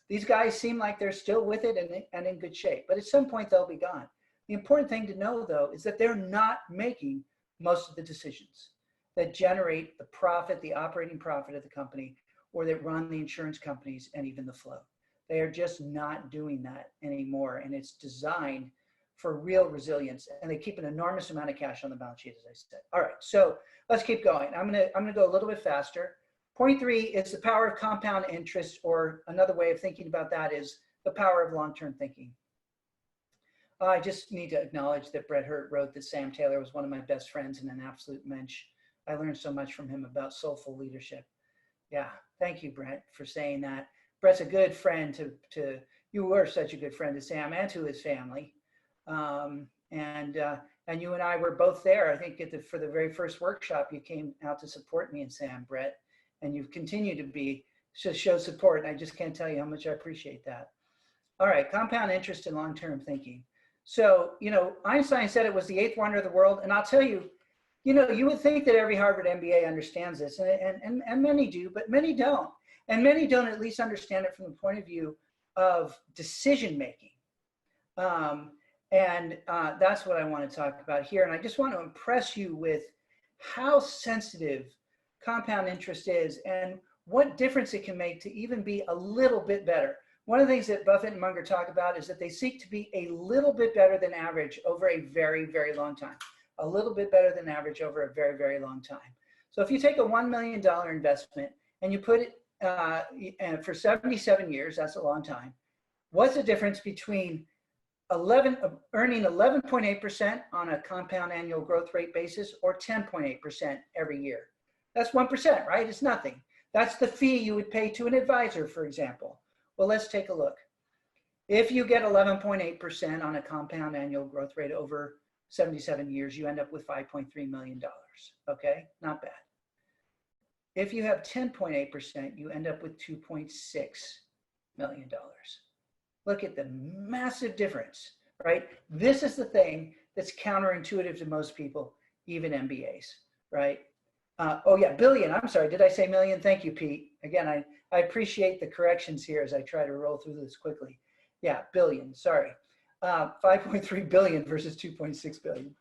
These guys seem like they're still with it and in good shape, but at some point they'll be gone. The important thing to know, though, is that they're not making most of the decisions that generate the profit, the operating profit of the company, or that run the insurance companies and even the flow. They are just not doing that anymore. And it's designed for real resilience. And they keep an enormous amount of cash on the balance sheet, as I said. All right, so let's keep going. I'm gonna go a little bit faster. Point 3 is the power of compound interest, or another way of thinking about that is the power of long-term thinking. I just need to acknowledge that Brett Hurt wrote that Sam Taylor was one of my best friends and an absolute mensch. I learned so much from him about soulful leadership. Yeah, thank you, Brent, for saying that. Brett's a good friend to you were such a good friend to Sam and to his family. And you and I were both there, I think, for the very first workshop. You came out to support me and Sam, Brett, and you've continued to show support. And I just can't tell you how much I appreciate that. All right, compound interest and long-term thinking. So, Einstein said it was the eighth wonder of the world. And I'll tell you, you would think that every Harvard MBA understands this, and many do, but many don't. And many don't at least understand it from the point of view of decision-making. That's what I want to talk about here. And I just want to impress you with how sensitive compound interest is and what difference it can make to even be a little bit better. One of the things that Buffett and Munger talk about is that they seek to be a little bit better than average over a very, very long time. A little bit better than average over a very, very long time. So if you take a $1 million investment and you put it for 77 years, that's a long time. What's the difference between earning 11.8% on a compound annual growth rate basis or 10.8% every year? That's 1%, right? It's nothing. That's the fee you would pay to an advisor, for example. Well, let's take a look. If you get 11.8% on a compound annual growth rate over 77 years, you end up with $5.3 million. Okay, not bad. If you have 10.8%, you end up with $2.6 million. Look at the massive difference, right? This is the thing that's counterintuitive to most people, even MBAs, right? Oh yeah, billion, I'm sorry, did I say million? Thank you, Pete. Again, I appreciate the corrections here as I try to roll through this quickly. Yeah, billion, sorry. 5.3 billion versus 2.6 billion.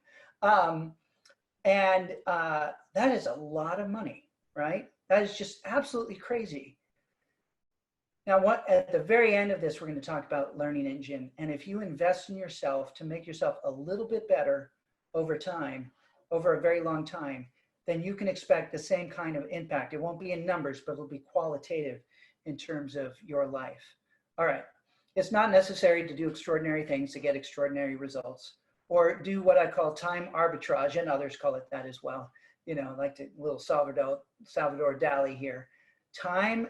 That is a lot of money, right? That is just absolutely crazy. Now, at the very end of this, we're going to talk about learning engine. And if you invest in yourself to make yourself a little bit better over time, over a very long time, then you can expect the same kind of impact. It won't be in numbers, but it'll be qualitative in terms of your life. All right. It's not necessary to do extraordinary things to get extraordinary results, or do what I call time arbitrage, and others call it that as well. Like the little Salvador Dali here.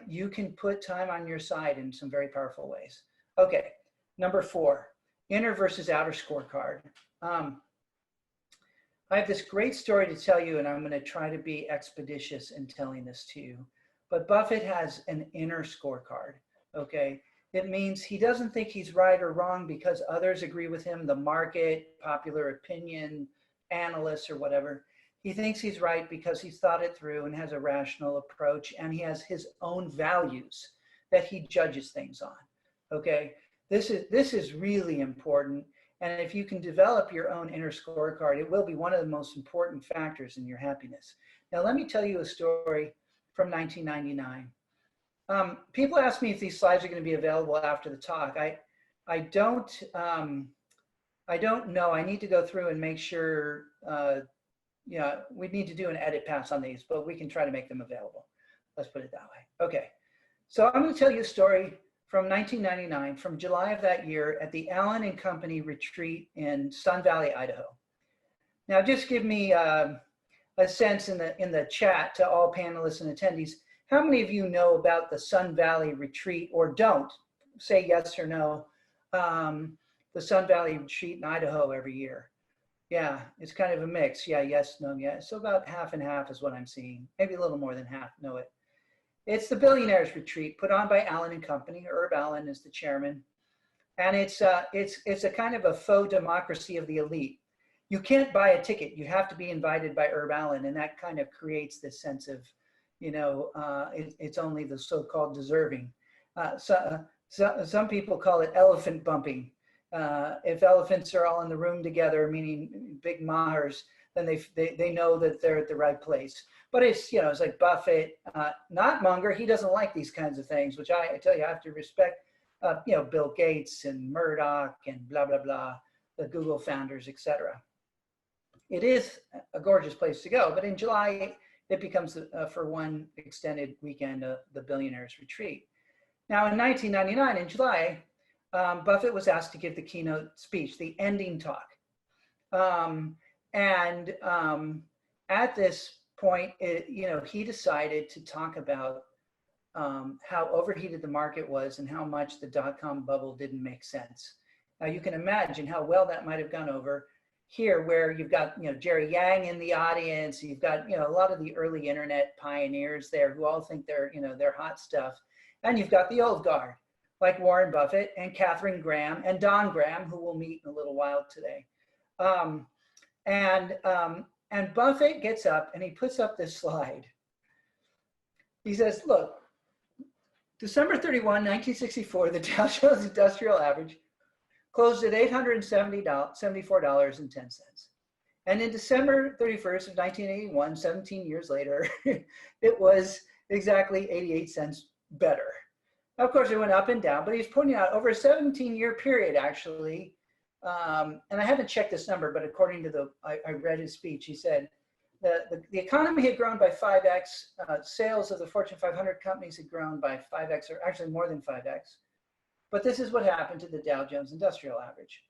You can put time on your side in some very powerful ways. Okay, number 4, inner versus outer scorecard. I have this great story to tell you, and I'm going to try to be expeditious in telling this to you. But Buffett has an inner scorecard, okay? It means he doesn't think he's right or wrong because others agree with him, the market, popular opinion, analysts, or whatever. He thinks he's right because he's thought it through and has a rational approach, and he has his own values that he judges things on, okay? This is really important. And if you can develop your own inner scorecard, it will be one of the most important factors in your happiness. Now, let me tell you a story from 1999. People ask me if these slides are going to be available after the talk. I don't know. I need to go through and make sure. We need to do an edit pass on these, but we can try to make them available. Let's put it that way. Okay. So I'm going to tell you a story from 1999, from July of that year at the Allen and Company retreat in Sun Valley, Idaho. Now, just give me a sense in the chat to all panelists and attendees. How many of you know about the Sun Valley retreat, or don't? Say yes or no. The Sun Valley retreat in Idaho every year. Yeah, it's kind of a mix. Yeah, yes, no, yeah. So about half and half is what I'm seeing. Maybe a little more than half know it. It's the Billionaires Retreat put on by Allen and Company. Herb Allen is the chairman. And it's a kind of a faux democracy of the elite. You can't buy a ticket. You have to be invited by Herb Allen. And that kind of creates this sense of, it's only the so-called deserving. Some people call it elephant bumping. If elephants are all in the room together, meaning big mahars, then they know that they're at the right place. But it's like Buffett, not Munger. He doesn't like these kinds of things, which I tell you, I have to respect. Bill Gates and Murdoch and blah blah blah, the Google founders, etc. It is a gorgeous place to go, but in July it becomes for one extended weekend the Billionaires Retreat. Now in 1999, in July, Buffett was asked to give the keynote speech, the ending talk. At this point, he decided to talk about how overheated the market was and how much the dot-com bubble didn't make sense. Now you can imagine how well that might have gone over here, where you've got Jerry Yang in the audience, you've got a lot of the early internet pioneers there who all think they're hot stuff, and you've got the old guard like Warren Buffett and Catherine Graham and Don Graham, who we'll meet in a little while today. And Buffett gets up and he puts up this slide. He says, look, December 31, 1964, the Dow Jones Industrial Average closed at $874.10. And in December 31st of 1981, 17 years later, it was exactly 88 cents better. Now, of course, it went up and down, but he's pointing out over a 17-year period, actually, and I haven't checked this number, but according to I read his speech, he said the economy had grown by 5x, sales of the Fortune 500 companies had grown by 5x, or actually more than 5x. But this is what happened to the Dow Jones Industrial Average.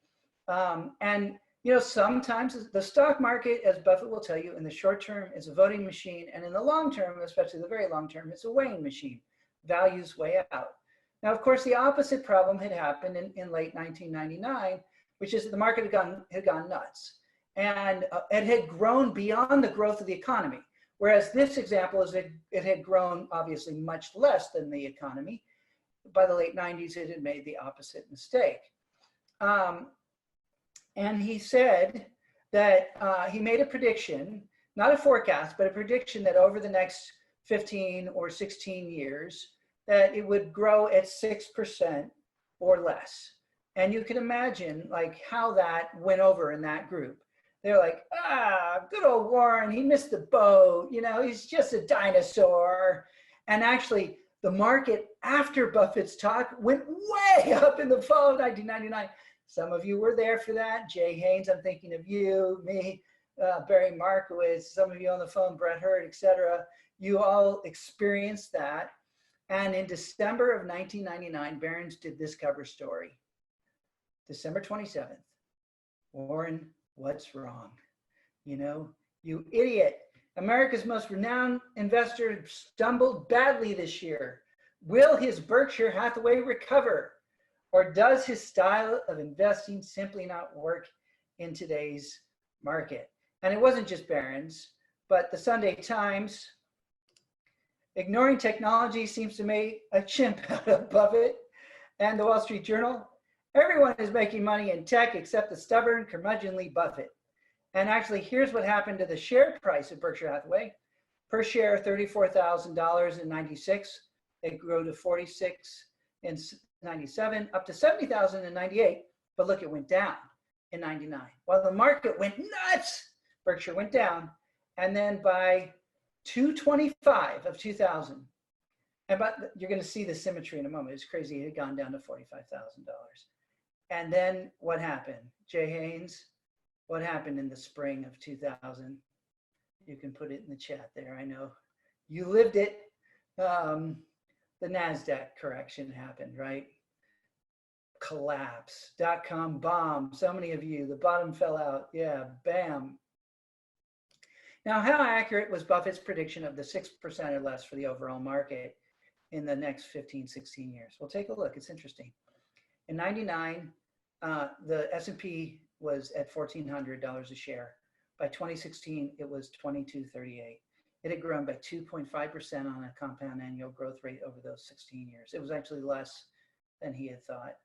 And sometimes the stock market, as Buffett will tell you, in the short term is a voting machine, and in the long term, especially the very long term, it's a weighing machine. Values weigh out. Now, of course, the opposite problem had happened in late 1999, which is that the market had gone nuts. And it had grown beyond the growth of the economy. Whereas this example is that it had grown obviously much less than the economy. By the late 90s, it had made the opposite mistake. And he said that he made a prediction, not a forecast, but a prediction that over the next 15 or 16 years, that it would grow at 6% or less. And you can imagine like how that went over in that group. They're like, good old Warren, he missed the boat. He's just a dinosaur. And actually the market after Buffett's talk went way up in the fall of 1999. Some of you were there for that. Jay Haynes, I'm thinking of you, me, Barry Markowitz, some of you on the phone, Brett Hurd, etc. You all experienced that. And in December of 1999, Barron's did this cover story. December 27th, Warren, what's wrong? You idiot. America's most renowned investor stumbled badly this year. Will his Berkshire Hathaway recover? Or does his style of investing simply not work in today's market? And it wasn't just Barron's, but the Sunday Times, ignoring technology seems to make a chimp out of Buffett, and the Wall Street Journal, everyone is making money in tech except the stubborn, curmudgeonly Buffett. And actually, here's what happened to the share price of Berkshire Hathaway. Per share, $34,000 in 96. It grew to 46 in 97, up to 70,000 in 98. But look, it went down in 99. While the market went nuts, Berkshire went down. And then by 225 of 2000, you're going to see the symmetry in a moment. It's crazy. It had gone down to $45,000. And then what happened? Jay Haynes, what happened in the spring of 2000? You can put it in the chat there. I know you lived it. The NASDAQ correction happened, right? Collapse, dot-com bomb. So many of you, the bottom fell out. Yeah, bam. Now, how accurate was Buffett's prediction of the 6% or less for the overall market in the next 15, 16 years? Well, take a look. It's interesting. In 99, the S&P was at $1,400 a share. By 2016, it was $22.38. It had grown by 2.5% on a compound annual growth rate over those 16 years. It was actually less than he had thought.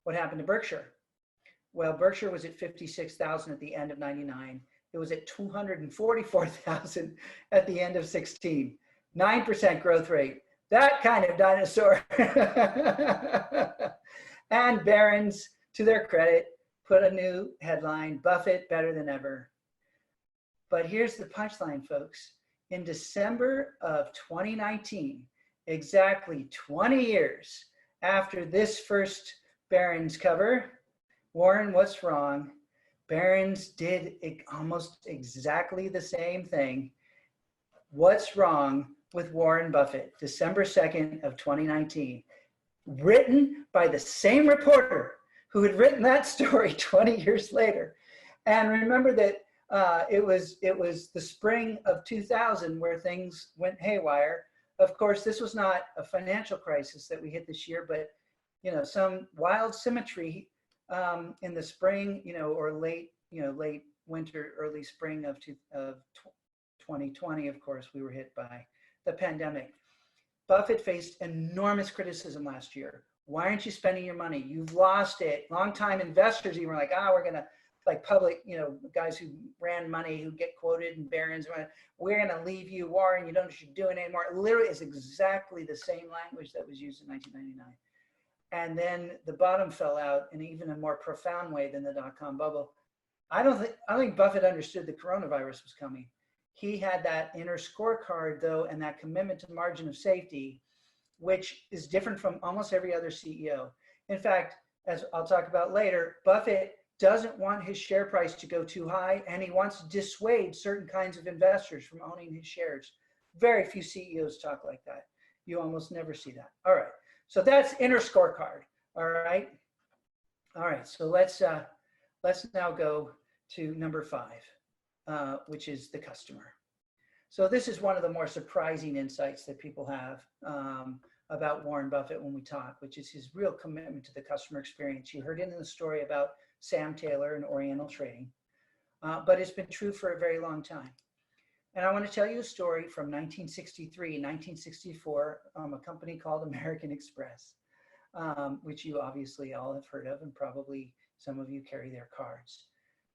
What happened to Berkshire? Well, Berkshire was at 56,000 at the end of 99. It was at 244,000 at the end of 16. 9% growth rate. That kind of dinosaur. And Barron's, to their credit, put a new headline, Buffett better than ever. But here's the punchline, folks. In December of 2019, exactly 20 years after this first Barron's cover, Warren, what's wrong? Barron's did almost exactly the same thing. What's wrong with Warren Buffett? December 2nd of 2019. Written by the same reporter who had written that story 20 years later. And remember that It was the spring of 2000 where things went haywire. Of course, this was not a financial crisis that we hit this year, but some wild symmetry in the spring, or late winter, early spring of 2020. Of course, we were hit by the pandemic. Buffett faced enormous criticism last year. Why aren't you spending your money? You've lost it. Longtime investors even were like, we're gonna, like public, guys who ran money, who get quoted in Barron's, we're gonna leave you, Warren. You don't know what you're doing anymore. It literally is exactly the same language that was used in 1999. And then the bottom fell out in even a more profound way than the dot-com bubble. I don't think Buffett understood the coronavirus was coming. He had that inner scorecard though, and that commitment to margin of safety, which is different from almost every other CEO. In fact, as I'll talk about later, Buffett doesn't want his share price to go too high, and he wants to dissuade certain kinds of investors from owning his shares. Very few CEOs talk like that. You almost never see that. All right, so that's inner scorecard. All right, so let's now go to number 5, which is the customer. So this is one of the more surprising insights that people have about Warren Buffett when we talk, which is his real commitment to the customer experience. You heard it in the story about Sam Taylor and Oriental Trading, but it's been true for a very long time. And I want to tell you a story from 1963, 1964, a company called American Express, which you obviously all have heard of, and probably some of you carry their cards.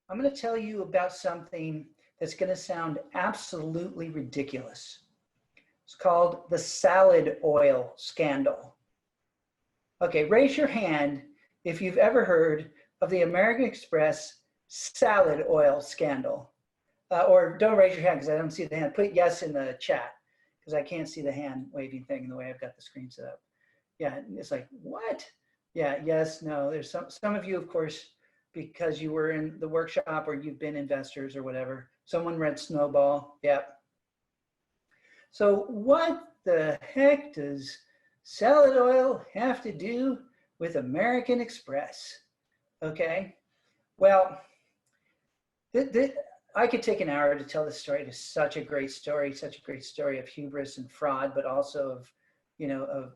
I'm going to tell you about something that's going to sound absolutely ridiculous. It's called the salad oil scandal. Okay, raise your hand if you've ever heard of the American Express salad oil scandal. Or don't raise your hand because I don't see the hand. Put yes in the chat because I can't see the hand waving thing in the way I've got the screen set up. Yeah, it's like, what? Yeah, yes, no. There's some of you, of course, because you were in the workshop or you've been investors or whatever. Someone read Snowball. Yep. So what the heck does salad oil have to do with American Express? Okay, well, I could take an hour to tell this story. It is such a great story of hubris and fraud, but also of,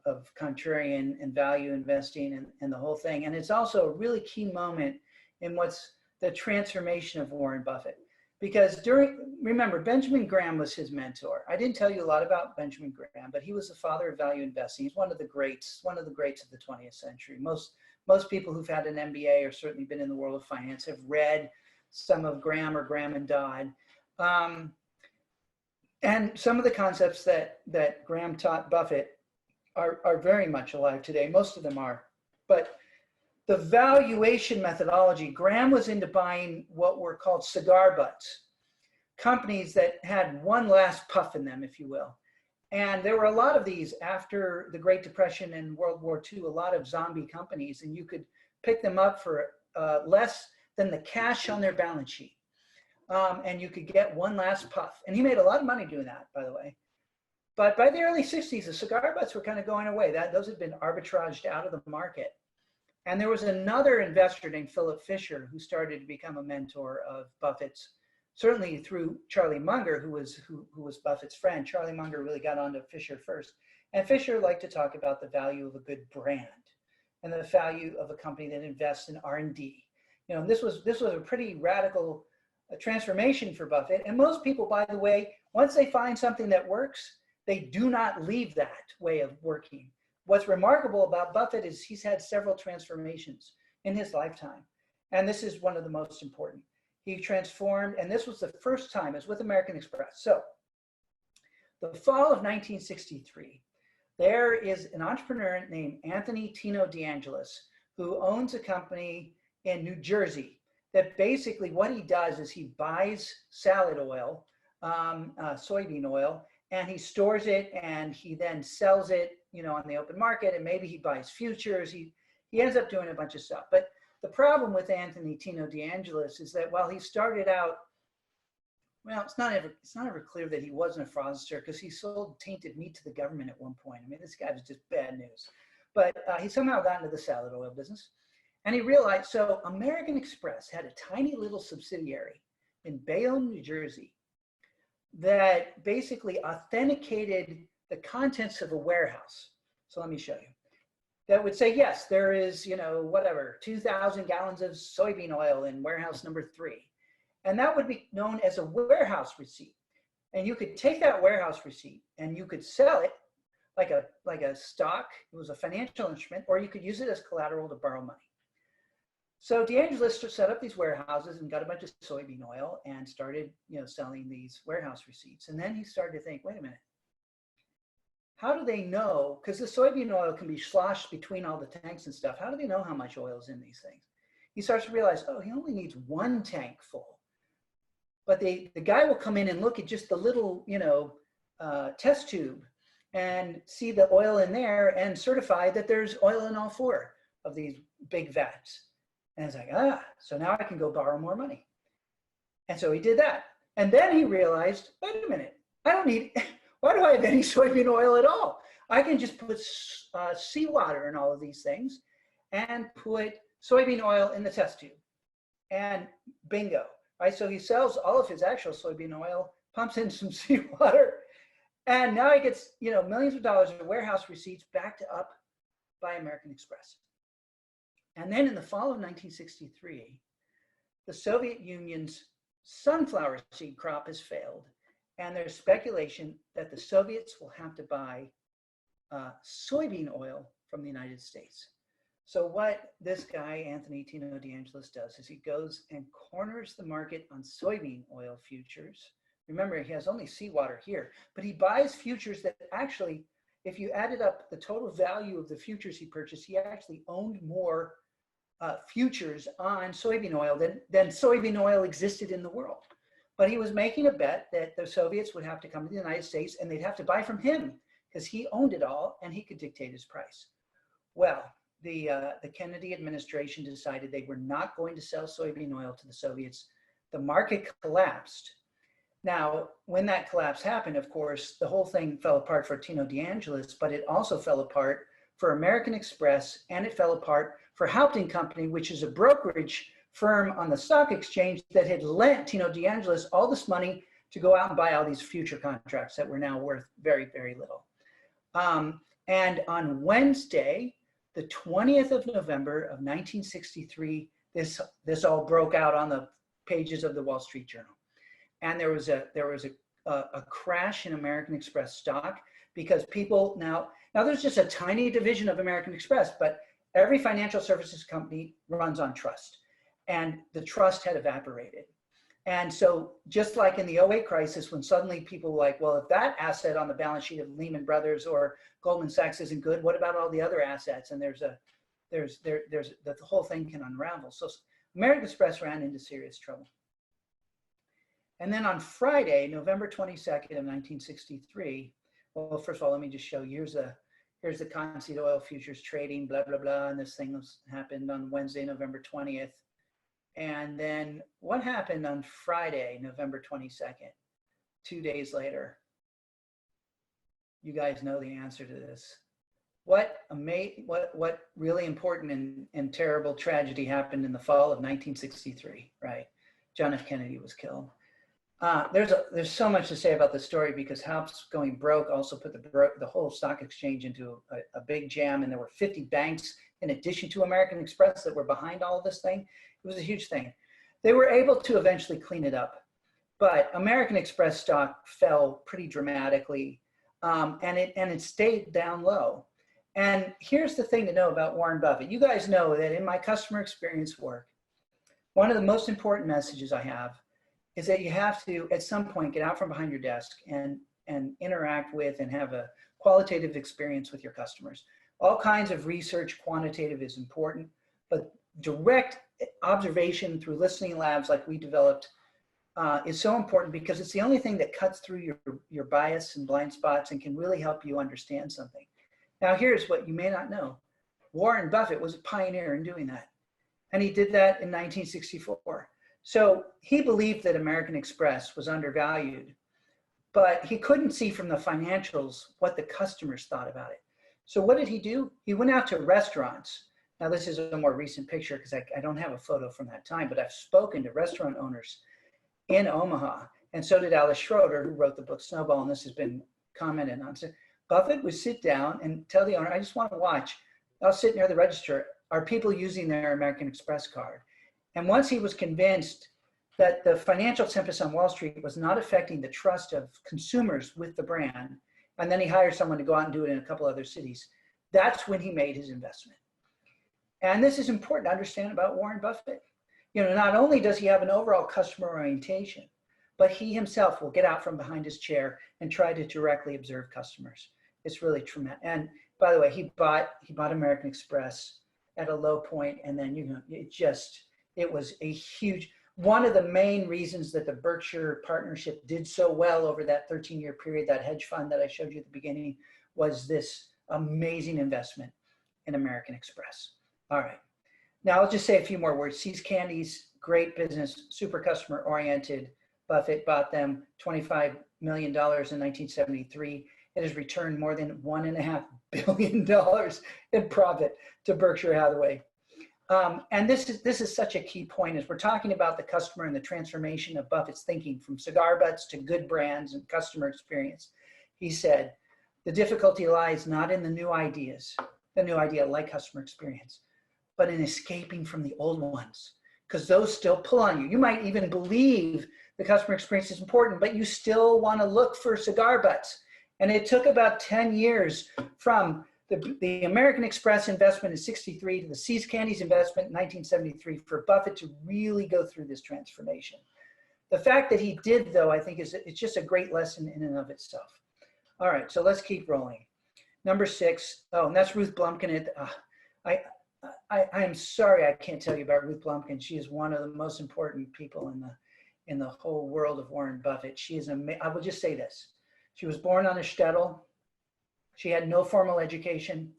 of contrarian and value investing and the whole thing. And it's also a really key moment in what's the transformation of Warren Buffett. Because remember, Benjamin Graham was his mentor. I didn't tell you a lot about Benjamin Graham, but he was the father of value investing. He's one of the greats of the 20th century. Most people who've had an MBA or certainly been in the world of finance have read some of Graham or Graham and Dodd. And some of the concepts that Graham taught Buffett are very much alive today. Most of them are. But the valuation methodology, Graham was into buying what were called cigar butts, companies that had one last puff in them, if you will. And there were a lot of these after the Great Depression and World War II, a lot of zombie companies, and you could pick them up for less than the cash on their balance sheet. And you could get one last puff. And he made a lot of money doing that, by the way. But by the early 60s, the cigar butts were kind of going away. Those had been arbitraged out of the market. And there was another investor named Philip Fisher who started to become a mentor of Buffett's, certainly through Charlie Munger, who was Buffett's friend. Charlie Munger really got onto Fisher first. And Fisher liked to talk about the value of a good brand and the value of a company that invests in R&D. This was a pretty radical transformation for Buffett. And most people, by the way, once they find something that works, they do not leave that way of working. What's remarkable about Buffett is he's had several transformations in his lifetime. And this is one of the most important. He transformed, and this was the first time, it's with American Express. So the fall of 1963, there is an entrepreneur named Anthony Tino DeAngelis who owns a company in New Jersey that basically what he does is he buys salad oil, soybean oil, and he stores it and he then sells it, on the open market, and maybe he buys futures. He ends up doing a bunch of stuff. But the problem with Anthony Tino DeAngelis is that while he started out, well, it's not ever clear that he wasn't a fraudster because he sold tainted meat to the government at one point. I mean, this guy was just bad news. But he somehow got into the salad oil business. And he realized, so American Express had a tiny little subsidiary in Bayonne, New Jersey, that basically authenticated the contents of a warehouse. So let me show you. That would say, yes, there is, whatever, 2,000 gallons of soybean oil in warehouse number 3. And that would be known as a warehouse receipt. And you could take that warehouse receipt and you could sell it like a stock. It was a financial instrument, or you could use it as collateral to borrow money. So DeAngelis set up these warehouses and got a bunch of soybean oil and started, selling these warehouse receipts. And then he started to think, wait a minute, how do they know? Because the soybean oil can be sloshed between all the tanks and stuff. How do they know how much oil is in these things? He starts to realize, oh, he only needs 1 tank full. But the guy will come in and look at just the little, test tube and see the oil in there and certify that there's oil in all 4 of these big vats. And it's like, so now I can go borrow more money. And so he did that. And then he realized, wait a minute, why do I have any soybean oil at all? I can just put seawater in all of these things and put soybean oil in the test tube. And bingo, right? So he sells all of his actual soybean oil, pumps in some seawater, and now he gets, millions of dollars of warehouse receipts backed up by American Express. And then in the fall of 1963, the Soviet Union's sunflower seed crop has failed. And there's speculation that the Soviets will have to buy soybean oil from the United States. So what this guy, Anthony Tino DeAngelis, does is he goes and corners the market on soybean oil futures. Remember, he has only seawater here, but he buys futures that actually, if you added up the total value of the futures he purchased, he actually owned more futures on soybean oil than soybean oil existed in the world. But he was making a bet that the Soviets would have to come to the United States and they'd have to buy from him because he owned it all and he could dictate his price. Well, the Kennedy administration decided they were not going to sell soybean oil to the Soviets. The market collapsed. Now, when that collapse happened, of course, the whole thing fell apart for Tino DeAngelis, but it also fell apart for American Express, and it fell apart for Houghton Company, which is a brokerage firm on the stock exchange that had lent Tino DeAngelis all this money to go out and buy all these future contracts that were now worth very, very little. And on Wednesday, the 20th of November of 1963, this all broke out on the pages of the Wall Street Journal. And there was a crash in American Express stock because people now there's just a tiny division of American Express, but every financial services company runs on trust. And the trust had evaporated. And so just like in the 08 crisis, when suddenly people were like, well, if that asset on the balance sheet of Lehman Brothers or Goldman Sachs isn't good, what about all the other assets? And the whole thing can unravel. So American Express ran into serious trouble. And then on Friday, November 22nd of 1963, well, first of all, let me just show you, here's the cottonseed oil futures trading, blah, blah, blah. And this thing happened on Wednesday, November 20th. And then what happened on Friday, November 22nd, 2 days later? You guys know the answer to this. What really important and terrible tragedy happened in the fall of 1963, right? John F. Kennedy was killed. There's so much to say about the story because House going broke also put the whole stock exchange into a big jam, and there were 50 banks in addition to American Express that were behind all of this thing. It was a huge thing. They were able to eventually clean it up, but American Express stock fell pretty dramatically, and it stayed down low. And here's the thing to know about Warren Buffett. You guys know that in my customer experience work, one of the most important messages I have is that you have to, at some point, get out from behind your desk and interact with and have a qualitative experience with your customers. All kinds of research, quantitative is important, but direct observation through listening labs like we developed is so important because it's the only thing that cuts through your bias and blind spots and can really help you understand something. Now, here's what you may not know. Warren Buffett was a pioneer in doing that. And he did that in 1964. So he believed that American Express was undervalued, but he couldn't see from the financials what the customers thought about it. So what did he do? He went out to restaurants. Now, this is a more recent picture because I don't have a photo from that time, but I've spoken to restaurant owners. in Omaha. And so did Alice Schroeder, who wrote the book Snowball, and this has been commented on. So Buffett would sit down and tell the owner, I just want to watch. I'll sit near the register. Are people using their American Express card? And once he was convinced that the financial tempest on Wall Street was not affecting the trust of consumers with the brand, and then he hired someone to go out and do it in a couple other cities, that's when he made his investment. And this is important to understand about Warren Buffett. Not only does he have an overall customer orientation, but he himself will get out from behind his chair and try to directly observe customers. It's really tremendous. And by the way, he bought American Express at a low point, and then it was a huge, one of the main reasons that the Berkshire partnership did so well over that 13-year period, that hedge fund that I showed you at the beginning, was this amazing investment in American Express. All right. Now I'll just say a few more words. See's Candies, great business, super customer oriented. Buffett bought them $25 million in 1973. It has returned more than $1.5 billion in profit to Berkshire Hathaway. And this is such a key point as we're talking about the customer and the transformation of Buffett's thinking from cigar butts to good brands and customer experience. He said, the difficulty lies not in the new ideas, the new idea like customer experience, but in escaping from the old ones, because those still pull on you. You might even believe the customer experience is important, but you still want to look for cigar butts. And it took about 10 years from the American Express investment in 63 to the See's Candies investment in 1973 for Buffett to really go through this transformation. The fact that he did, though, I think it's just a great lesson in and of itself. All right, so let's keep rolling. Number 6, and that's Ruth Blumkin. I'm sorry I can't tell you about Ruth Blumkin. She is one of the most important people in the whole world of Warren Buffett. She is I will just say this. She was born on a shtetl. She had no formal education.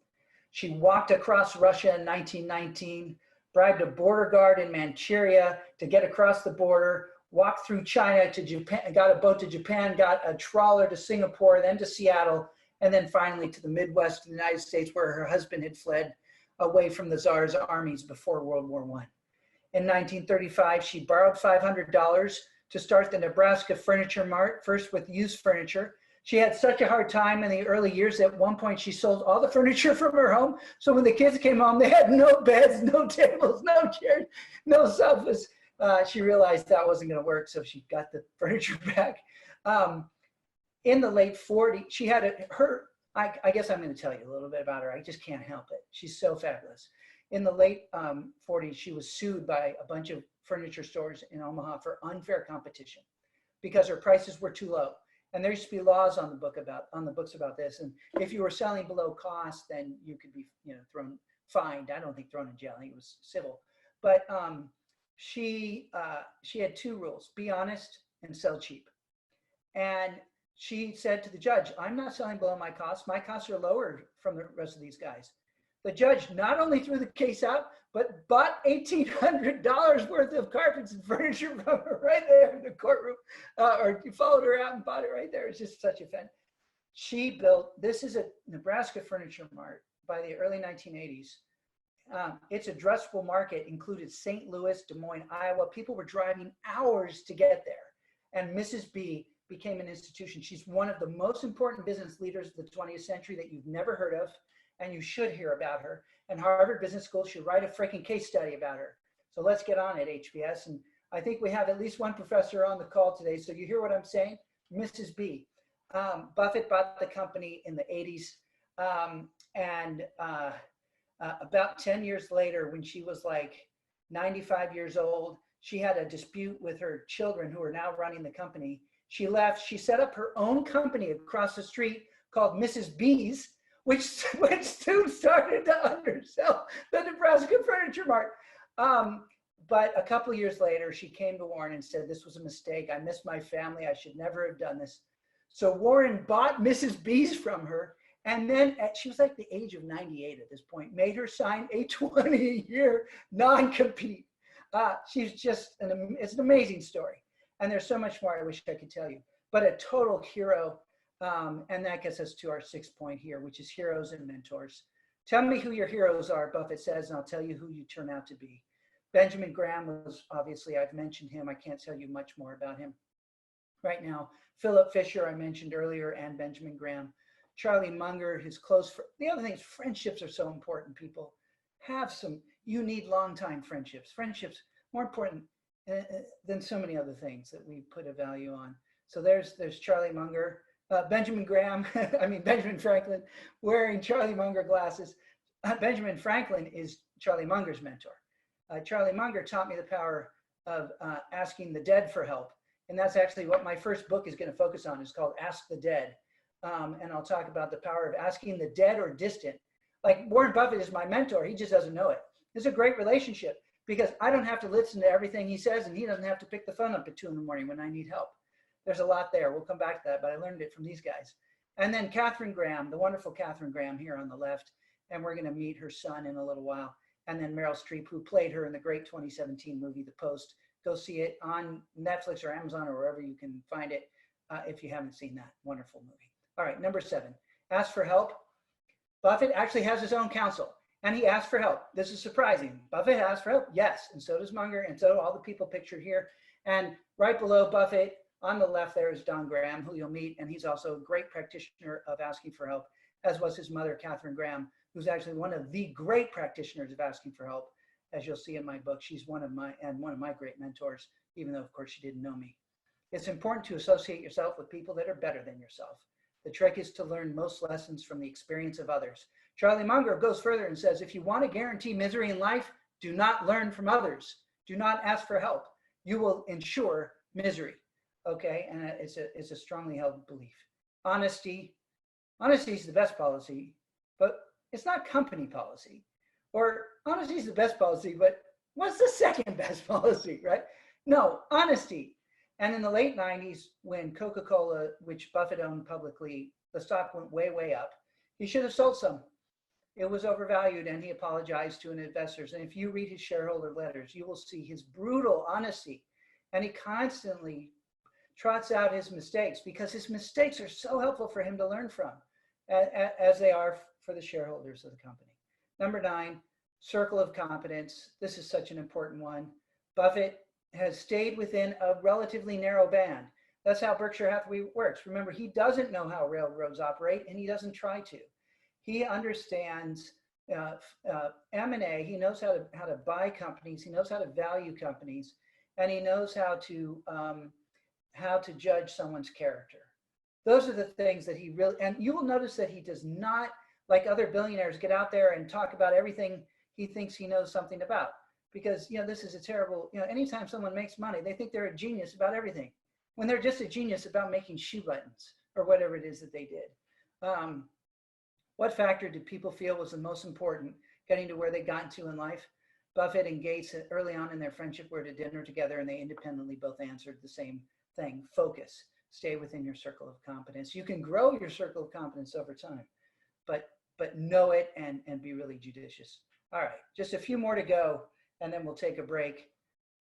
She walked across Russia in 1919, bribed a border guard in Manchuria to get across the border, walked through China to Japan, got a boat to Japan, got a trawler to Singapore, then to Seattle, and then finally to the Midwest of the United States, where her husband had fled away from the Tsar's armies before World War I. In 1935, she borrowed $500 to start the Nebraska Furniture Mart, first with used furniture. She had such a hard time in the early years that at one point she sold all the furniture from her home. So when the kids came home, they had no beds, no tables, no chairs, no sofas. She realized that wasn't going to work, so she got the furniture back. In the late 40s, she had I guess I'm going to tell you a little bit about her. I just can't help it. She's so fabulous. In the late 40s, she was sued by a bunch of furniture stores in Omaha for unfair competition because her prices were too low. And there used to be laws on the books about this. And if you were selling below cost, then you could be, fined. I don't think thrown in jail. I think it was civil. But she had 2 rules: be honest and sell cheap. And she said to the judge, I'm not selling below my costs. My costs are lower from the rest of these guys. The judge not only threw the case out, but bought $1,800 worth of carpets and furniture from her right there in the courtroom, or he followed her out and bought it right there. It's just such a fan. She built, this is a Nebraska Furniture Mart by the early 1980s. Its addressable market included St. Louis, Des Moines, Iowa. People were driving hours to get there. And Mrs. B became an institution. She's one of the most important business leaders of the 20th century that you've never heard of, and you should hear about her. And Harvard Business School should write a freaking case study about her. So let's get on it, HBS. And I think we have at least one professor on the call today. So you hear what I'm saying? Mrs. B. Buffett bought the company in the 80s. About 10 years later, when she was like 95 years old, she had a dispute with her children who are now running the company. She left. She set up her own company across the street called Mrs. B's, which soon started to undersell the Nebraska Furniture Mart. But a couple of years later, she came to Warren and said, this was a mistake. I missed my family. I should never have done this. So Warren bought Mrs. B's from her. And then she was like the age of 98 at this point, made her sign a 20-year non-compete. She's just, it's an amazing story. And there's so much more I wish I could tell you, but a total hero. And that gets us to our 6th point here, which is heroes and mentors. Tell me who your heroes are, Buffett says, and I'll tell you who you turn out to be. Benjamin Graham was, obviously, I've mentioned him. I can't tell you much more about him right now. Philip Fisher, I mentioned earlier, and Benjamin Graham. Charlie Munger, his close. The other thing is friendships are so important, people. Have some, you need long-time friendships. Friendships, more important than so many other things that we put a value on. So there's Charlie Munger. Benjamin Graham, Benjamin Franklin, wearing Charlie Munger glasses. Benjamin Franklin is Charlie Munger's mentor. Charlie Munger taught me the power of asking the dead for help. And that's actually what my first book is going to focus on. It's called Ask the Dead. And I'll talk about the power of asking the dead or distant. Like Warren Buffett is my mentor. He just doesn't know it. It's a great relationship because I don't have to listen to everything he says, and he doesn't have to pick the phone up at 2 in the morning when I need help. There's a lot there. We'll come back to that, but I learned it from these guys. And then Katharine Graham, the wonderful Katharine Graham here on the left, and we're going to meet her son in a little while. And then Meryl Streep, who played her in the great 2017 movie, The Post. Go see it on Netflix or Amazon or wherever you can find it if you haven't seen that wonderful movie. All right, number 7, ask for help. Buffett actually has his own counsel, and he asked for help. This is surprising. Buffett asked for help, yes, and so does Munger, and so do all the people pictured here. And right below Buffett, on the left there is Don Graham, who you'll meet, and he's also a great practitioner of asking for help, as was his mother, Katharine Graham, who's actually one of the great practitioners of asking for help. As you'll see in my book, she's one of my great mentors, even though, of course, she didn't know me. It's important to associate yourself with people that are better than yourself. The trick is to learn most lessons from the experience of others. Charlie Munger goes further and says, if you want to guarantee misery in life, do not learn from others. Do not ask for help. You will ensure misery. Okay, and it's a strongly held belief. Honesty is the best policy, but it's not company policy. Or honesty is the best policy, but what's the second best policy, right? No, honesty. And in the late 90s, when Coca-Cola, which Buffett owned publicly, the stock went way, way up, he should have sold some. It was overvalued, and he apologized to investors. And if you read his shareholder letters, you will see his brutal honesty. And he constantly trots out his mistakes because his mistakes are so helpful for him to learn from, as they are for the shareholders of the company. Number 9, circle of competence. This is such an important one. Buffett has stayed within a relatively narrow band. That's how Berkshire Hathaway works. Remember, he doesn't know how railroads operate, and he doesn't try to. He understands M&A. He knows how to buy companies. He knows how to value companies, and he knows how to judge someone's character. Those are the things that he really, and you will notice that he does not, like other billionaires, get out there and talk about everything he thinks he knows something about. Because, this is a terrible, anytime someone makes money, they think they're a genius about everything, when they're just a genius about making shoe buttons or whatever it is that they did. What factor did people feel was the most important getting to where they got to in life? Buffett and Gates early on in their friendship were to dinner together, and they independently both answered the same thing: focus, stay within your circle of competence. You can grow your circle of competence over time, but know it and be really judicious. All right, just a few more to go, and then we'll take a break.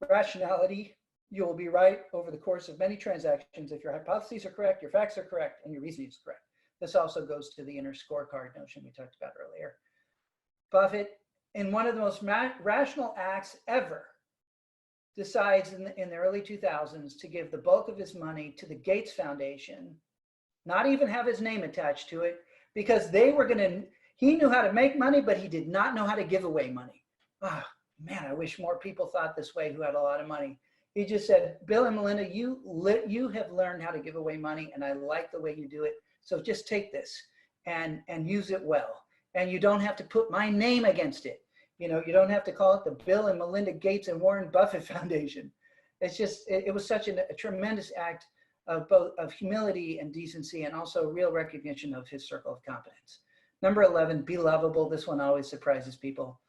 Rationality: you will be right over the course of many transactions if your hypotheses are correct, your facts are correct, and your reasoning is correct. This also goes to the inner scorecard notion we talked about earlier. Buffett, in one of the most rational acts ever, decides in the early 2000s to give the bulk of his money to the Gates Foundation, not even have his name attached to it, because he knew how to make money, but he did not know how to give away money. Oh, man, I wish more people thought this way who had a lot of money. He just said, Bill and Melinda, you have learned how to give away money, and I like the way you do it. So just take this and use it well. And you don't have to put my name against it. You don't have to call it the Bill and Melinda Gates and Warren Buffett Foundation. It's just, it was such a tremendous act of both humility and decency, and also real recognition of his circle of competence. Number 11, be lovable. This one always surprises people.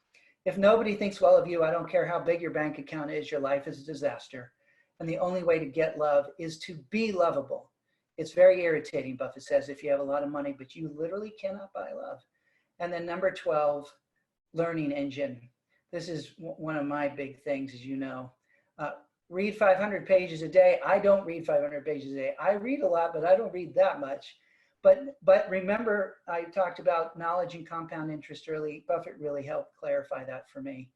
If nobody thinks well of you, I don't care how big your bank account is, your life is a disaster. And the only way to get love is to be lovable. It's very irritating, Buffett says, if you have a lot of money, but you literally cannot buy love. And then number 12, learning engine. This is one of my big things, as you know. Read 500 pages a day. I don't read 500 pages a day. I read a lot, but I don't read that much. But remember, I talked about knowledge and compound interest early. Buffett really helped clarify that for me.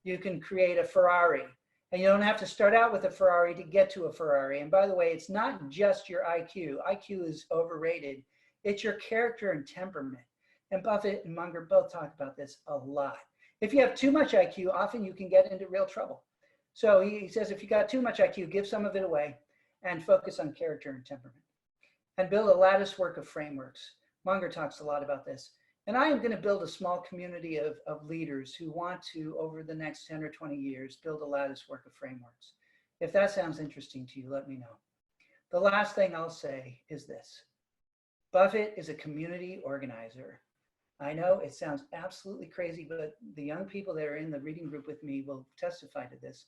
you can create a Ferrari. And you don't have to start out with a Ferrari to get to a Ferrari. And by the way, it's not just your IQ. IQ is overrated. It's your character and temperament. And Buffett and Munger both talk about this a lot. If you have too much IQ, often you can get into real trouble. So he says, if you got too much IQ, give some of it away and focus on character and temperament. And build a lattice work of frameworks. Munger talks a lot about this. And I am going to build a small community of leaders who want to, over the next 10 or 20 years, build a lattice work of frameworks. If that sounds interesting to you, let me know. The last thing I'll say is this. Buffett is a community organizer. I know it sounds absolutely crazy, but the young people that are in the reading group with me will testify to this.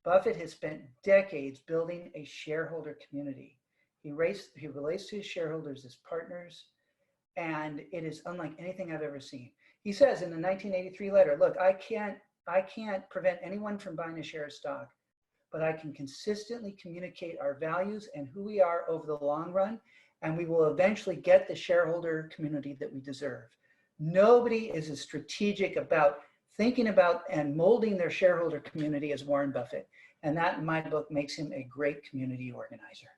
Buffett has spent decades building a shareholder community. He relates to his shareholders as partners, and it is unlike anything I've ever seen. He says in the 1983 letter, look, I can't prevent anyone from buying a share of stock, but I can consistently communicate our values and who we are over the long run, and we will eventually get the shareholder community that we deserve. Nobody is as strategic about thinking about and molding their shareholder community as Warren Buffett. And that, in my book, makes him a great community organizer.